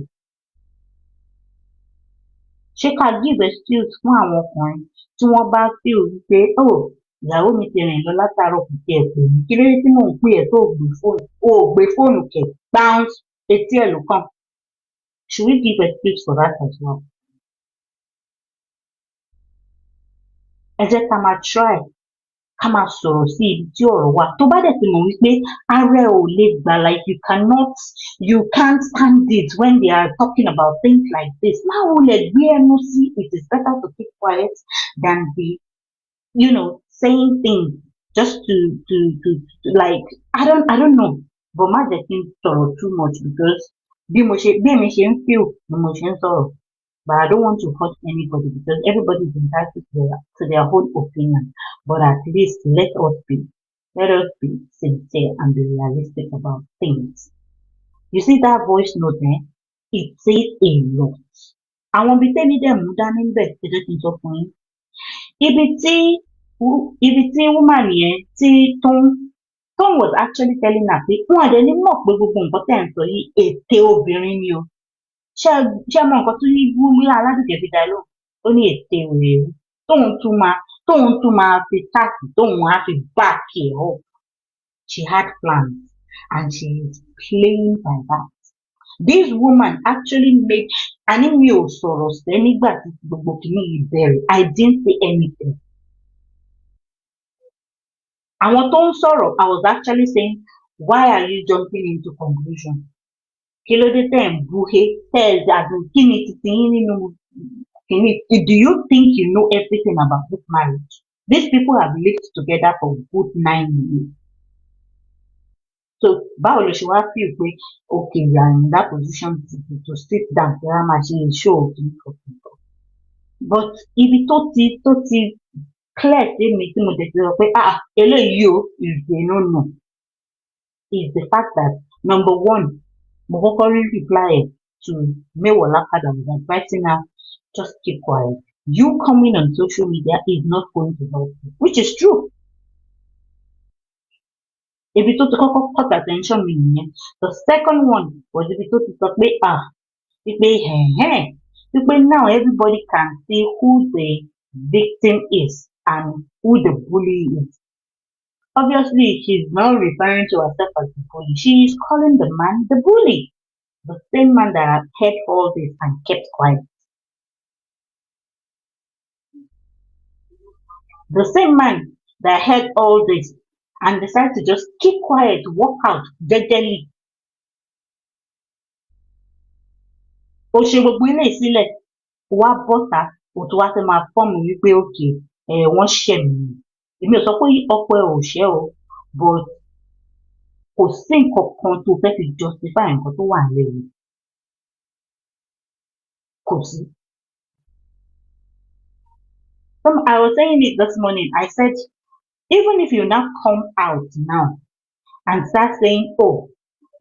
[SPEAKER 11] Ṣé ká give excuse fún àwọn ọkùnrin tí wọ́n bá feel wípé ìyàwó mi ti rìn lọ látàárọ̀ kò tiẹ̀ pè mí, kí ló dé tí mò ń pè ẹ́ tó gbé fóònù, o ò gbé fóònù kẹ̀ bounce etí ẹ̀ ló kàn? Should we give excuse for that as well? Ẹ jẹ́ ká máa try ká máa sọ̀rọ̀ sí ibi tí ọ̀rọ̀ wà. Tó bá dẹ̀ ti mọ̀ wípé ara ẹ̀ ò lè gbà, like you can't stand it when they are talking about things like this. Má wulẹ̀ gbé ẹnu sí. It is better to keep quiet than be, saying things just to like, I don't know. But má jẹ́ kí n sọ̀rọ̀ too much because bí èmi ṣe ń feel ni mo ṣe ń sọ̀rọ̀. But I don't want to hurt anybody because everybody is entitled to their own opinion. But at least let us be sincere and be realistic about things. You see that voice note there? It says a lot. Àwọn ibi tẹ́mi dẹ̀ mú dání bẹ̀ ẹ jẹ́ kí n sọ fún yín. Ibi tí woman yẹn tí Toun was actually telling her pé wọn àdé ní mọ̀ pé gbogbo nǹkan tẹ̀ ń sọ yìí ète obìnrin ni o. Ṣé mọ nǹkan tó ní Wúmílà Aládùkẹ́ fi dá lóhùn? Ó ní ète òrèrú. Tóun tún máa fi táàkì tóun á fi back it up. She had plans and she is playing by that. This woman actually made àní mi ò sọ̀rọ̀ sẹ́ nígbà tí gbogbo kìíní yìí bẹ̀rẹ̀. I didn't say anything. Àwọn tó ń sọ̀rọ̀, I was actually saying, why are you jumping into conclusion? Kí ló dé tẹ̀ ń búhe tẹ̀ ẹ̀ dàdú kí ni titi yín nínú kìíní? Do you think you know everything about this marriage? These people have lived together for good 9 years. So báwo ló ṣe wá feel pé okay, you are in that position to sit down kí wọ́n máa ṣe show kìíní? But ibi tó ti clear sí mi tí mo dẹ̀ ti sọ pé eléyìí o no is the fact that number one, mo kọ́kọ́ rí reply to Mewọ̀ Lákàdá was advising her just keep quiet. You coming on social media is not going to help you, which is true. Ibi tó ti kọ́kọ́ cut attention mi nìyẹn. The second one was ibi tó ti sọ pé wípé now everybody can see who the victim is and who the bully is. Obviously, she's not referring to herself as the bully. She is calling the man the bully. The same man that had heard all this and kept quiet. The same man that heard all this and decided to just keep quiet, walk out jejely. Ó ṣe gbogbo ilé ìsílẹ̀, wá bọ́ta, ó tún wá fẹ́ máa fọ́ọ̀mù wípé okay, wọ́n ṣẹ̀ mí. Èmi ò sọ pé ọkọ ẹ ò ṣẹ̀ o, but kò sí nǹkan kan tó fẹ́ fi justify nǹkan tó wà lẹ́yìn. Kò sí. I was saying it this morning. I said, even if you now come out now and start saying, oh,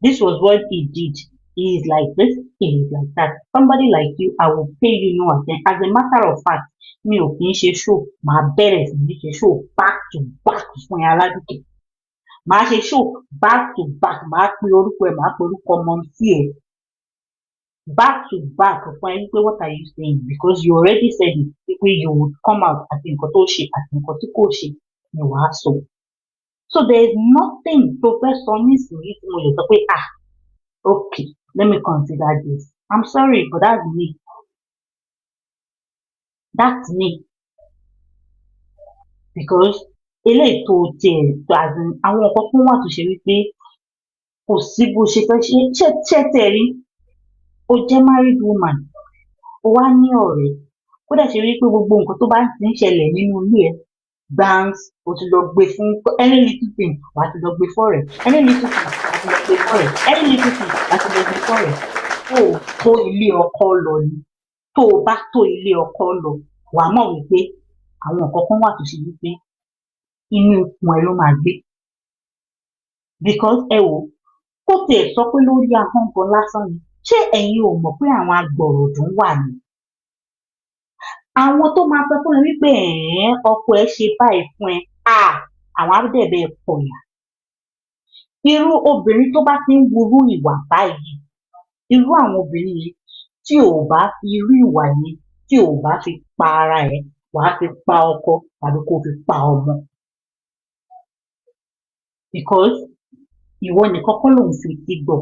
[SPEAKER 11] this was what he did. He is like this, he is like that. Somebody like you, I will pay you no attention. As a matter of fact, mi ò kì í ṣe show, màá bẹ̀rẹ̀ sí ní ṣe show back to back fún Iyalode. Màá ṣe show back to back, màá pe orúkọ ẹ̀, màá pe orúkọ ọmọ sí ẹ̀. Back to back fún ẹ wípé what are you saying? Because you already said it, wípé you would come out àti nǹkan tó ṣe àti nǹkan tí kò ṣe ni wàá sọ. So there is nothing tó fẹ́ sọ nísìnyí tí mo lè sọ pé okay, let me consider this. I'm sorry, but that's me. That's me. Because eléyìí tó tiẹ̀ àwọn nǹkan fún wà tó ṣe wípé kò sí bó ṣe fẹ́ ṣe tẹ̀rí. Ó jẹ́ married woman, ó wá ní ọ̀rẹ́, ó dẹ̀ ṣe wípé gbogbo nǹkan tó bá ti ń ṣẹlẹ̀ nínú ilé ẹ̀ gbans, ó ti lọ gbé fún any little thing, wà á ti lọ gbé fọ́rẹ̀, any little thing, wà á ti lọ gbé fọ́rẹ̀, any little thing, wà á ti lọ gbé fọ́rẹ̀. Tó o tó ilé ọkọ lọ ni, tó o bá tó ilé ọkọ lọ, wà á mọ̀ wípé àwọn nǹkan kan wà tó ṣe wípé inú ikùn ẹ ló máa gbé. Because ẹ wò, kó tiẹ̀ sọ pé lórí ahọ́n gan lásán ni. Ṣé ẹ̀yin ò mọ̀ pé àwọn agbọ̀rọ̀dún wà ní? Àwọn tó máa sọ fún ẹ wípé ọkọ ẹ ṣe báyìí fún ẹ, àwọn abẹ́bẹ̀ pọ̀yà. Irú obìnrin tó bá ti ń wúrú ìwà báyìí, irú àwọn obìnrin yìí tí ò bá fi irú ìwà yìí, tí ò bá fi pa ara ẹ̀, wàá fi pa ọkọ tàbí kó fi pa ọmọ. Because ìwọ nìkan kọ́ ló ń fi ti gbọ̀.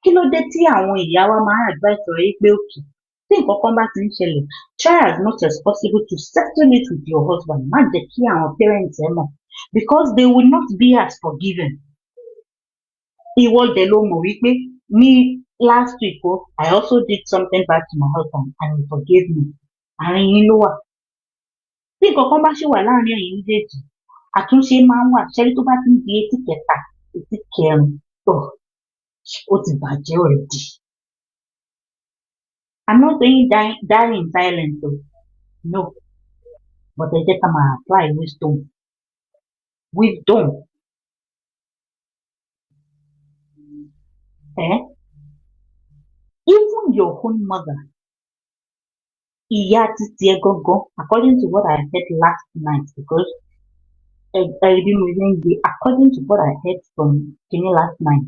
[SPEAKER 11] Kí ló dé tí àwọn ìyá wa máa advice rẹ pé òkè Tí nǹkan kan bá ti ń ṣẹlẹ̀, try as much as possible to settle it with your husband. Má jẹ́ kí àwọn parents ẹ mọ̀, because they will not be as forgiving. Ìwọ dẹ̀ ló mọ̀ wípé ní last week I also did something bad to my husband and he forgave me. Àárín yín ló wà. Tí nǹkan kan bá ṣì wà láàárín ẹ̀yin méjèèjì, àtúnṣe máa ń wà. Ṣẹ́rí tó bá ti ń di etí kẹta, etí kẹrin, ó ti bàjẹ́ already. I'm not saying die in silence o. No. But ẹ jẹ́ ká máa apply wisdom. Wisdom. Even your own mother, ìyá títí ẹ gangan, according to what I heard last night, because according to what I heard from Kini last night,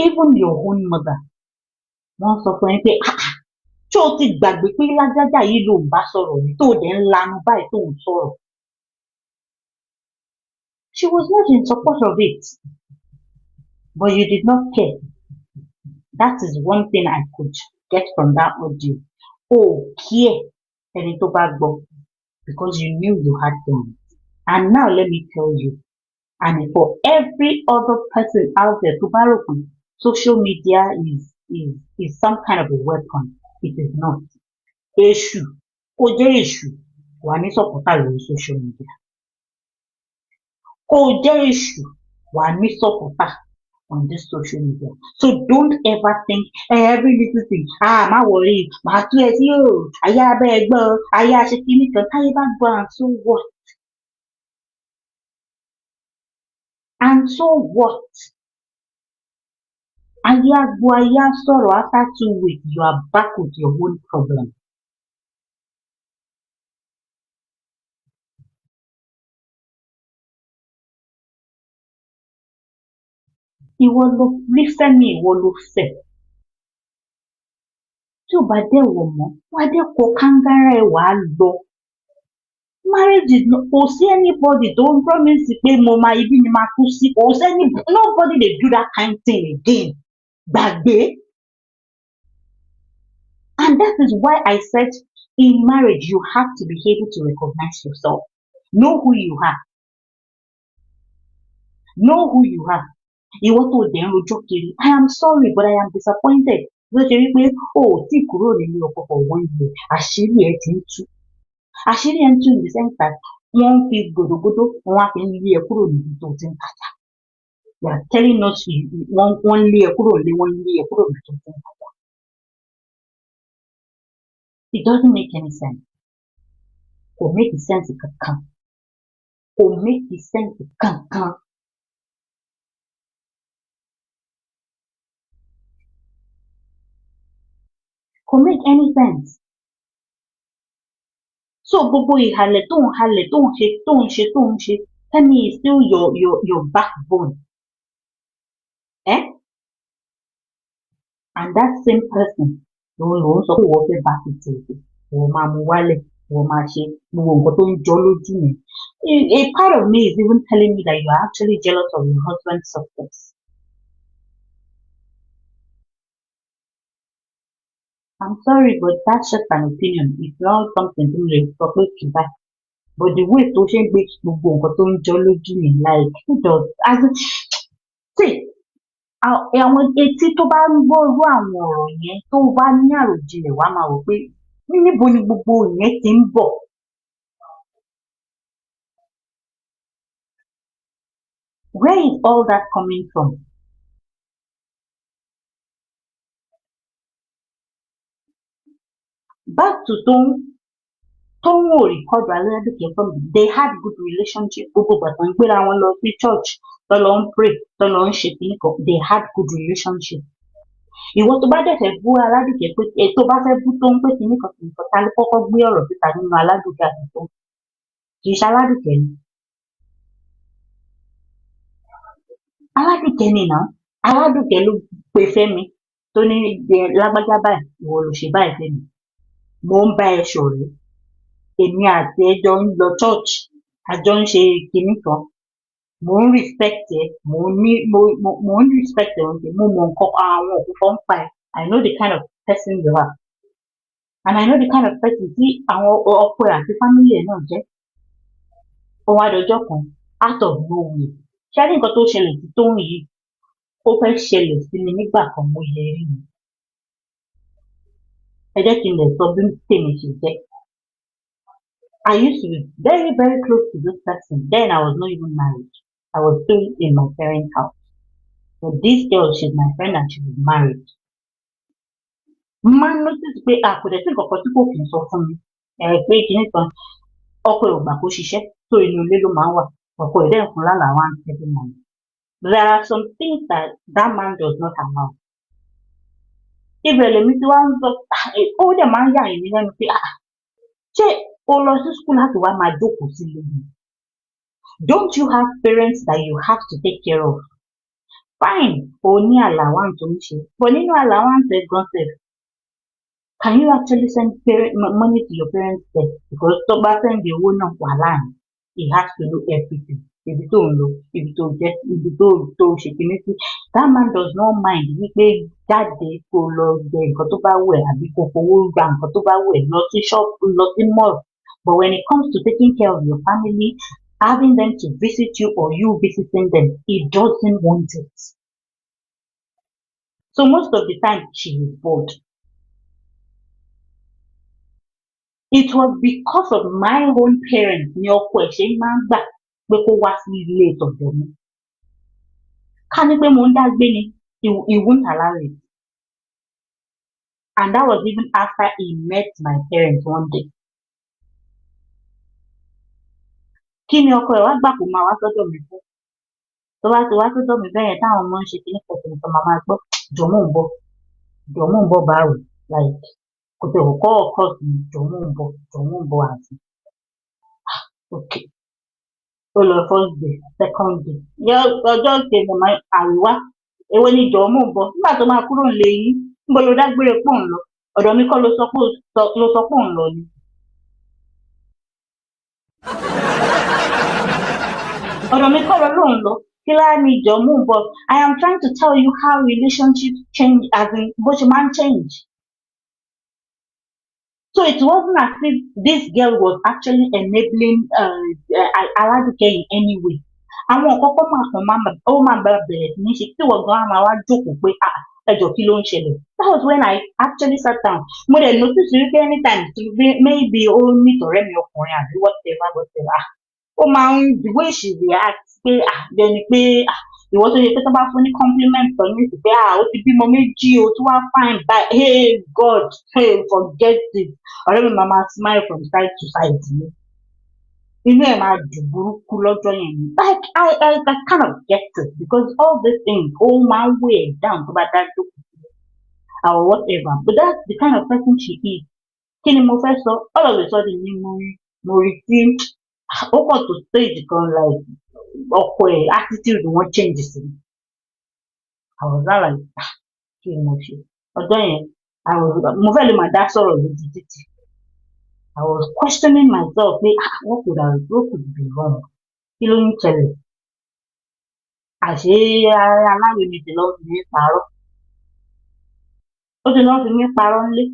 [SPEAKER 11] even your own mother, wọ́n sọ fún ẹ pé ṣé o ti gbàgbé pé lágbájá yìí ló ń bá sọ̀rọ̀ ní tó dẹ̀ ń lanu báyìí tó ń sọ̀rọ̀. She was not in support of it, but you did not care. That is one thing I could get from that audio. Oh, care ẹni tó bá gbọ́, because you knew you had them. And now let me tell you, and for every other person out there tó bá rò pé social media is some kind of a weapon. It is not. Èṣù, kó jẹ́ èṣù, wà ní sọ̀pọ̀tà lórí social media. Kó jẹ́ èṣù, wà ní sọ̀pọ̀tà on this social media. So don't ever think every little thing, má worry, màá tú ẹ sí o, ayé abẹ́ ẹ gbọ́, ayé aṣèkí nìkan, táyé bá gbọ́, and so what? And so what? Ayé agbo, ayé sọ̀rọ̀, after 2 weeks, you are back with your own problem. Ìwọ ló fẹ́ mi, ìwọ ló fẹ́. Tí ò bá dẹ̀ wọ̀ mọ́, wá dẹ̀ kó kángára ẹ̀ wá lọ. Marriage is not, kò sí anybody tó ń promise pé mo máa ibi ni máa kú sí. Kò sí nobody dey do that kind thing again. Gbàgbé. And that is why I said in marriage you have to be able to recognize yourself. Know who you are. Know who you are. Ìwọ tó dẹ̀ ń rojọ́ kiri, I am sorry but I am disappointed. Ló ṣe wípé tí kúrò nínú ọkọ for 1 year, àṣírí ẹ ti ń tú. Àṣírí ẹ ń tú in the sense that wọ́n ń fi gbòdògbòdò, wọ́n á fi ń lé ẹ kúrò níbi tó ti ń tajà. They are telling us wọ́n lé ẹ kúrò lé, wọ́n lé ẹ kúrò níbi tó ti ń tajà. It doesn't make any sense. Kò make sense kankan. Kò make sense kankan. Kò make any sense. So gbogbo ìhàlẹ̀ tó ń ṣe, tell me is still your backbone. And that same person ló ń sọ pé wọ́n fẹ́ bá ti tètè, wọ́n máa mú wálẹ̀, wọ́n máa ṣe gbogbo nǹkan tó ń jọ lójú mi. A part of me is even telling me that you are actually jealous of your husband's success. I'm sorry, but that's just an opinion. It's not something to really talk about. But the way tó ṣe ń gbé gbogbo nǹkan tó ń jọ lójú mi, like, see, àwọn etí tó bá ń gbọ́ irú àwọn ọ̀rọ̀ yẹn tó bá ní àròjinlẹ̀ wá máa wò pé níbo ni gbogbo yẹn ti ń bọ̀. Where is all that coming from? Back to toun ò record Iyalode from, they had good relationship. Gbogbo bàtà ń gbéra wọn lọ sí church, tó lọ ń pray, tó lọ ń ṣe kìnnìkan, they had good relationship. Ìwọ tó bá dẹ̀ fẹ́ bú Iyalode pé tó bá fẹ́ bú toun pé kìnnìkan ta ló kọ́kọ́ gbé ọ̀rọ̀ síta nínú Iyalode àti toun? Kì í ṣe Iyalode ni. Iyalode ni náà. Iyalode ló pe Fẹ́mi tó ní lágbájá báyìí, ìwọ ló ṣe báyìí Fẹ́mi. Mo ń bá ẹ ṣọ̀rẹ́. Èmi àti ẹ jọ ń lọ church, a jọ ń ṣe kìnnìkan. Mo ń respect ẹ, mo ń respect ẹ, mo mọ nǹkan àwọn òkú fọ́n pa ẹ. I know the kind of person you are. and I know the kind of person tí àwọn ọkọ ẹ̀ àti family ẹ̀ náà jẹ́. Ó wá dọjọ́ kan out of nowhere. Ṣé ní nǹkan tó ṣẹlẹ̀ sí Tóun yìí ó fẹ́ ṣẹlẹ̀ sí mi nígbà kan mo yẹ rí mi. Ẹ jẹ́ kí n lè sọ bí tèmi ṣe jẹ́. I used to be very, very close to this person. Then I was not even married. I was still in my parents' house. But this girl, she's my friend and she was married. Man notice pé kò dẹ̀ sí nǹkan kan tí kò kì í sọ fún mi. Pé kìíní kan ọkọ ẹ̀ ò gbà kó ṣiṣẹ́ tó inú ilé ló máa ń wà. Ọkọ ẹ̀ dẹ̀ ń fún lálàá wá ń every month. There are some things that that man does not allow. Ibẹ̀ lèmi tí wá ń sọ ó dẹ̀ máa ń yà èmi lẹ́nu pé ṣé o lọ sí school láti wá máa jókòó sílé ni? Don't you have parents that you have to take care of? Fine, o ní allowance tó ń ṣe. But nínú allowance ẹ̀ gan sef, can you actually send money to your parents there? Because tó bá send owó náà wàhálà ni. He has to do everything. Ibi tó ń lọ, ibi tó jẹ́, ibi tó ṣe kìíní sí. That man does not mind wípé jáde kó lọ jẹ nǹkan tó bá wù ẹ́ àbí kó fowó gba nǹkan tó bá wù ẹ́ lọ sí shop, lọ sí mall. But when it comes to taking care of your family, having them to visit you or you visiting them, he doesn't want it. So most of the time, she is bored. It was because of my own parents ní ọkọ ẹ̀ ṣe máa ń gbà pé kó wá sí ilé ìtọ́jú mi. Ká ní pé mo ń dá gbé ni, he won't allow it. And that was even after he met my parents one day. Kí ni ọkọ ẹ̀ wá gbà kó máa wá sọ́dọ̀ mi fún? Tó bá ti wá sọ́dọ̀ mi bẹ́ẹ̀ yẹn táwọn ọmọ ń ṣe kíní pẹ̀lú ìtọ́ màmá gbọ́, jọ̀mọ́ ń bọ̀ báwo, like kò tẹ̀ kọ́ ọkọ sí jọ̀mọ́ ń bọ̀ àti. Okay. Ó lọ first day, second day. Ọjọ́ kejì máa àríwá. Èwo ni jọ̀mọ́ ń bọ̀? Nígbà tó máa kúrò nílé yín, níbo ló dágbére pò ń lọ? Ọ̀dọ̀ mi kọ́ ló sọ pé òun lọ ni. Ọ̀dọ̀ mi kọ́ lóun lọ. Kí láá ni jọ̀mọ́ ń bọ̀? I am trying to tell you how relationships change as in bó ṣe máa ń change. So it wasn't as if this girl was actually enabling Aladuke in any way. Àwọn kọ́kọ́ máa bẹ̀rẹ̀ sí ní ṣe tí wọ́n gan-an máa wá jókòó pé ẹjọ́ kí ló ń ṣẹlẹ̀. That was when I actually sat down. Mo dẹ̀ notice wípé anytime maybe ó meet ọ̀rẹ́ mi ọkùnrin àbí whatever. Ó máa ń the way she reacts pé bẹ́ẹ̀ni pé ìwọ tó yẹ pé tó bá fún ní compliment kan ní ìsìn pé ó ti bímọ méjì o tí wàá fine by hey God forget it. Ọ̀rẹ́ mi máa smile from side to side ni. Inú ẹ̀ máa dùn burúkú lọ́jọ́ yẹn ni. Like I kind of get it because all these things ó máa ń weigh down tó bá dá jókòó or whatever. But that's the kind of person she is. Kí ni mo fẹ́ sọ? All of a sudden ni mo rí tí ó pọ̀ tó stage kan like ọkọ ẹ̀ attitude wọn change sí mi. I was like kí ni mo ṣe? Ọjọ́ yẹn mo fẹ́ lè máa dá sọ̀rọ̀ lójú títì. I was questioning myself pé what could be wrong? Kí ló ń ṣẹlẹ̀? Àṣé aláwọ̀ mi ti lọ fi mí parọ́. Ó ti lọ fi mí parọ́ nílé.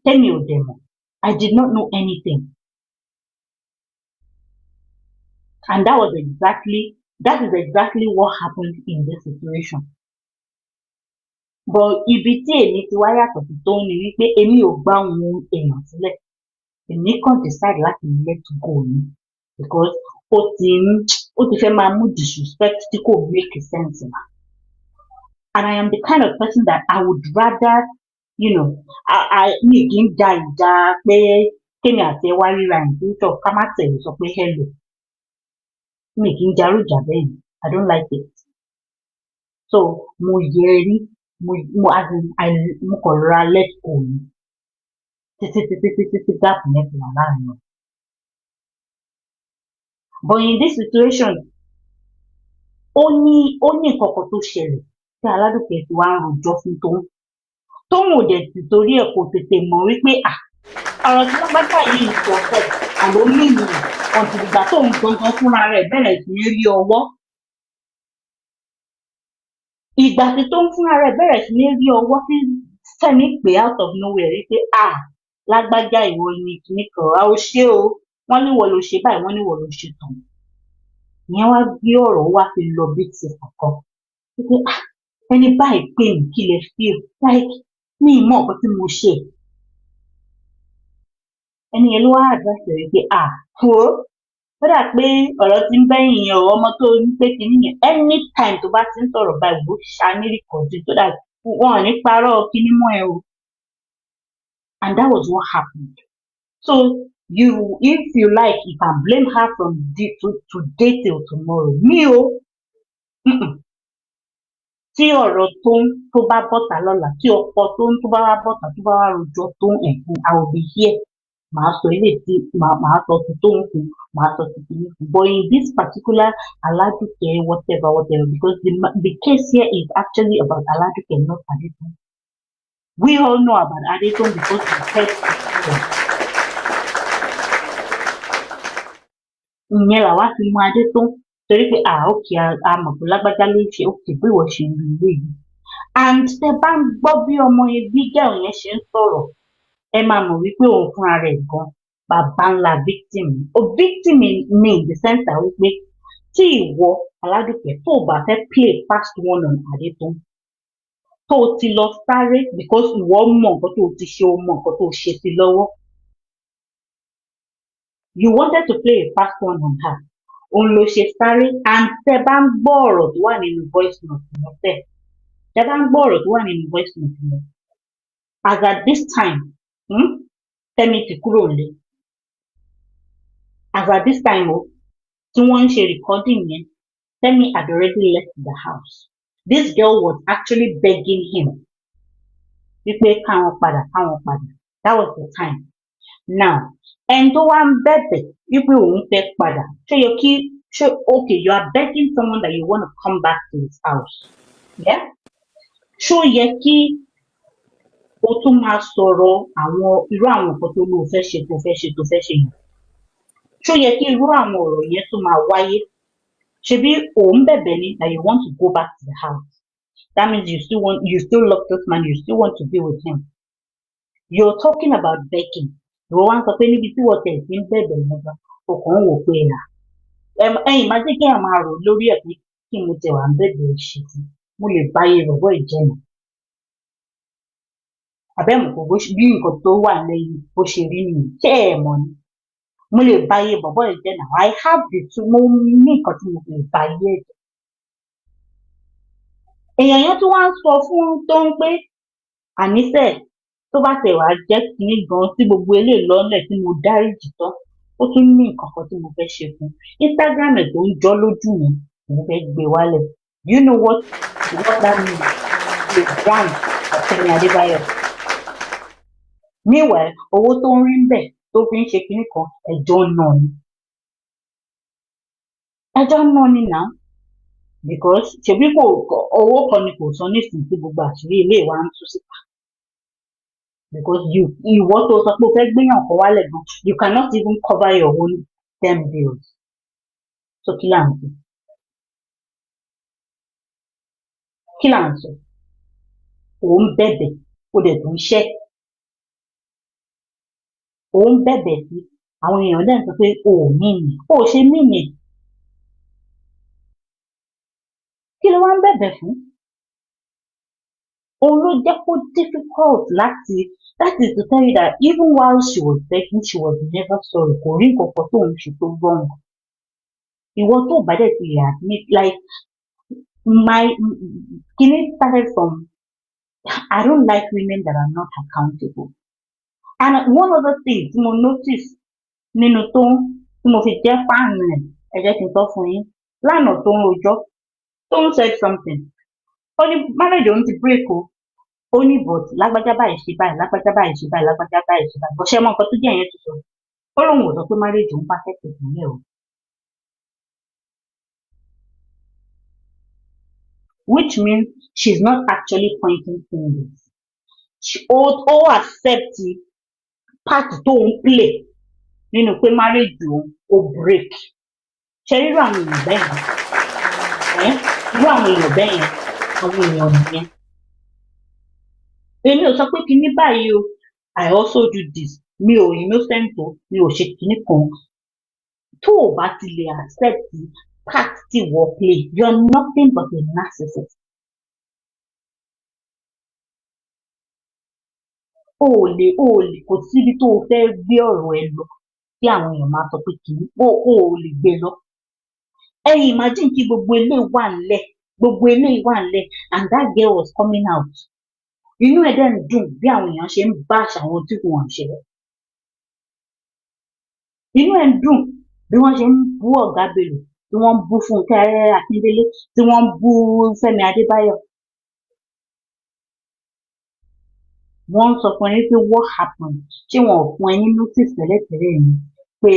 [SPEAKER 11] Tẹ́mi ò dẹ̀ mọ̀. I did not know anything. And that is exactly what happened in this situation. But ibi tí èmi ti wá yàtọ̀ sí tó ní wípé èmi ò gbá ohun èèyàn sílẹ̀. Èmi kàn decide láti let go ni because ó ti fẹ́ máa mú disrespect tí kò make sense na. And I am the kind of person that I would rather, mi kì í ja ìjà pé kémi àti ẹ wá ríra ìdúró ká má tẹ̀lé sọ pé hello. Mi kì í jarú ìjà bẹ́ẹ̀ ni. I don't like it. So mo yẹ rí mo kàn rọra let go ni. Títí gap yẹn fi wà láàrin wọn. But in this situation, ó ní nǹkan kan tó ṣẹlẹ̀ tí Aládùkẹ́ ti wá ń rojọ́ fún Tóun. Tóun ò dẹ̀ sì torí ẹ̀ kò tètè mọ̀ wípé ọ̀rọ̀ tí wọ́n bá gbà yìí sọ fẹ́ àló mímu ọ̀sìn ìgbà tóun gangan fúnra rẹ̀ bẹ̀rẹ̀ sí ní rí ọwọ́. Ìgbà tí tóun fúnra rẹ̀ bẹ̀rẹ̀ sí ní rí ọwọ́ tí Fẹ́mi pè out of nowhere wípé lágbájá ìwọ ni kíní kan a ó ṣe o wọ́n ní wọ́n ló ṣe báyìí wọ́n ní wọ́n ló ṣe tán ìyẹn wá gbé ọ̀rọ̀ wá fi lọ bí ti kọ̀ọ̀kan wípé ẹni báyìí pè mí kí lè feel like ní ìmọ̀ ọ̀kan tí mo ṣe ẹni yẹn ló wá àdúrà wípé wo ó dà pé ọ̀rọ̀ ti ń bẹ́yìn yẹn o ọmọ tó ní pé kíní yẹn anytime tó bá ti ń sọ̀rọ̀ báyìí wò ṣá ní rìkọ̀dù tó dà wọn ò ní parọ́ kíní mọ́ ẹ o and that was what happened so if you like you can blame her from today till tomorrow me o tí ọ̀rọ̀ tó bá bọ́ta lọ́la tí ọkọ tó bá wá bọ́ta tó bá wá rojọ́ tó ń ẹ̀kún I will be here màá sọ ilé tí màá sọ ti tó ń fún màá sọ ti fi fún but in this particular Aladuke whatever because the case here is actually about Aladuke not Adetun we all know about Adetun because we heard ìyẹn làwa fi mú Adetun torí pé òkè àmọ̀ pé lágbájá ló ń ṣe òkè bí ìwọ ṣe ń lu yìí and tẹ bá ń gbọ́ bí ọmọ yẹn bí gẹ́ọ̀ yẹn ṣe ń sọ̀rọ̀ ẹ máa mọ̀ wípé òun fúnra rẹ̀ gan bàbá ńlá victim victim mi in the sense that wípé tí ìwọ Aládùkẹ́ tó o bá fẹ́ play fast one on Adétún tó o ti lọ sáré because ìwọ mọ̀ nǹkan tó o ti ṣe o mọ̀ nǹkan tó o ṣe sí lọ́wọ́ you wanted to play a fast one on her òun ló ṣe sáré and tẹ bá ń gbọ́ ọ̀rọ̀ tó wà nínú voice note yẹn tẹ bá ń gbọ́ ọ̀rọ̀ tó wà nínú voice note yẹn as at this time Tẹ́mi ti kúrò nílé as at this time tí wọ́n ń ṣe recording yẹn Tẹ́mi had already left the house this girl was actually begging him wípé káwọn padà that was the time now ẹni tó wá ń bẹ̀bẹ̀ wípé òun fẹ́ padà okay you are begging someone that you want to come back to his house yeah ṣó yẹ kí o tún máa sọ̀rọ̀ irú àwọn nǹkan tó lóun fẹ́ ṣe yìí ṣó yẹ kí irú àwọn ọ̀rọ̀ yẹn tún máa wáyé ṣebí òun bẹ̀bẹ̀ ni that you want to go back to the house that means you still love this man you still want to be with him you're talking about begging ìwọ wá ń sọ pé níbi tí wọ́n tẹ̀ sí ń bẹ̀bẹ̀ nígbà ọkàn wò pé ẹ̀yìn máa jẹ́ kí ẹ̀ máa rò lórí ẹ̀ pé kí mo tẹ̀ wá ń bẹ̀bẹ̀ ṣe fún mo lè bá iye rọ̀bọ̀ ìjẹ́nu àbẹ́mọ̀ kò bí nǹkan tó wà lẹ́yìn bó ṣe rí nìyí ṣé ẹ̀ mọ̀ ni mo lè bá iye bọ̀bọ̀ ìjẹ́nu I have the two mo ní nǹkan tí mo lè bá iye ẹ̀jẹ̀ èèyàn yẹn tó wá ń sọ fún tó ń pé àníṣe tó bá tẹ̀ wá jẹ́ kínní gan tí gbogbo eléyìí lọ́lẹ̀ tí mo dáríjì tán ó tún ní nǹkan kan tí mo fẹ́ ṣe fún Instagram ẹ̀ tó ń jọ́ lójú mi mo fẹ́ gbé wálẹ̀ you know what that means the brand of Fẹ́mi Adébáyọ̀ meanwhile owó tó ń rí ń bẹ̀ tó fi ń ṣe kínní kan ẹjọ́ náà ni now because ṣebí kò owó kan ni kò san nísìnyí tí gbogbo àṣírí ilé wa ń tú síta because ìwọ tó sọ pé o fẹ́ gbéyàn kan wálẹ̀ gan you cannot even cover your own damn bills so kí là ń sọ òun bẹ̀bẹ̀ o dẹ̀ tó ń ṣẹ́ òun bẹ̀bẹ̀ sí àwọn èèyàn dẹ̀ ń sọ pé o ò mìíní o ò ṣe mìíní kí ló wá ń bẹ̀bẹ̀ fún òun ló jẹ́ kó difficult láti that is to tell you that even while she was begging she was never sorry kò rí nǹkan kan tó ń ṣe tó wrong ìwọ tó bá dẹ̀ ti admit like kini started from I don't like women that are not accountable and one other thing tí mo notice nínú tí mo fi jẹ́ fáànù rẹ̀ ẹ jẹ́ kí n sọ fún yín lánàá tó ń rojọ́ tó ń said something ó ní marriage òun ti break o ó ní but lágbájá báyìí ṣe báyìí lágbájá báyìí ṣe báyìí lágbájá báyìí ṣe báyìí bọ́sẹ̀ mọ́ nǹkan tó jẹ́ ìyẹn tó sọ ó lóun ò sọ pé marriage òun perfect ìpínlẹ̀ o which means she's not actually pointing fingers ó accept part tó ń play nínú pé marriage òun ó break ṣe irú àwọn èèyàn bẹ́ẹ̀ yẹn irú àwọn èèyàn bẹ́ẹ̀ yẹn àwọn èèyàn nìyẹn èmi ò sọ pé kinní báyìí o I also do this. Mi ò innocent o, mi ò ṣe kinní kan. Tó o bá ti lè accept part tí wọ́n play, you're nothing but a narcissist. O ò lè kò síbi tó o fẹ́ gbé ọ̀rọ̀ ẹ lọ tí àwọn èèyàn máa sọ pé kìíní o ò lè gbé lọ. Ẹ imagine kí gbogbo eléyìí wà nílẹ̀ and that girl was coming out. Inú ẹ̀ dẹ̀ ń dùn bí àwọn èèyàn ṣe ń bash àwọn tí wọ́n ṣe. Inú ẹ̀ ń dùn bí wọ́n ṣe ń bú Ọ̀gá Bello, tí wọ́n ń bú Fúnkẹ́ Akíndélé, tí wọ́n ń bú Fẹ́mi Adébáyọ̀. Wọ́n sọ fún yín pé what happened? Ṣé wọn ò fún ẹ ní notice tẹ́lẹ̀tẹ́lẹ̀ ni pé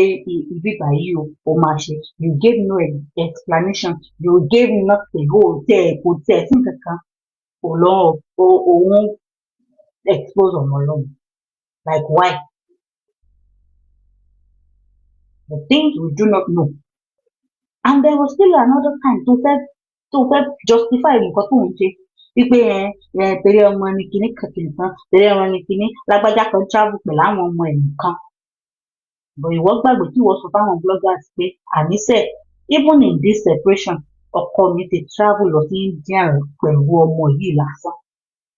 [SPEAKER 11] ibi báyìí o máa ṣe? You gave no explanation. You gave nothing. Kò tẹ̀ sí kankan. Òun expose ọmọ Ọlọ́run. Like why? The things we do not know. And there was still another time to justify nǹkan tó ń ṣe. Wípé torí ọmọ ní kinní kankan kan, torí ọmọ ní kinní lágbájá kan travel pẹ̀lú àwọn ọmọ ẹ̀ nìkan. But ìwọ gbàgbé tí ìwọ sọ fáwọn bloggers pé àníṣe even in this separation ọkọ mi ti travel lọ sí India pẹ̀lú ọmọ yìí lásán.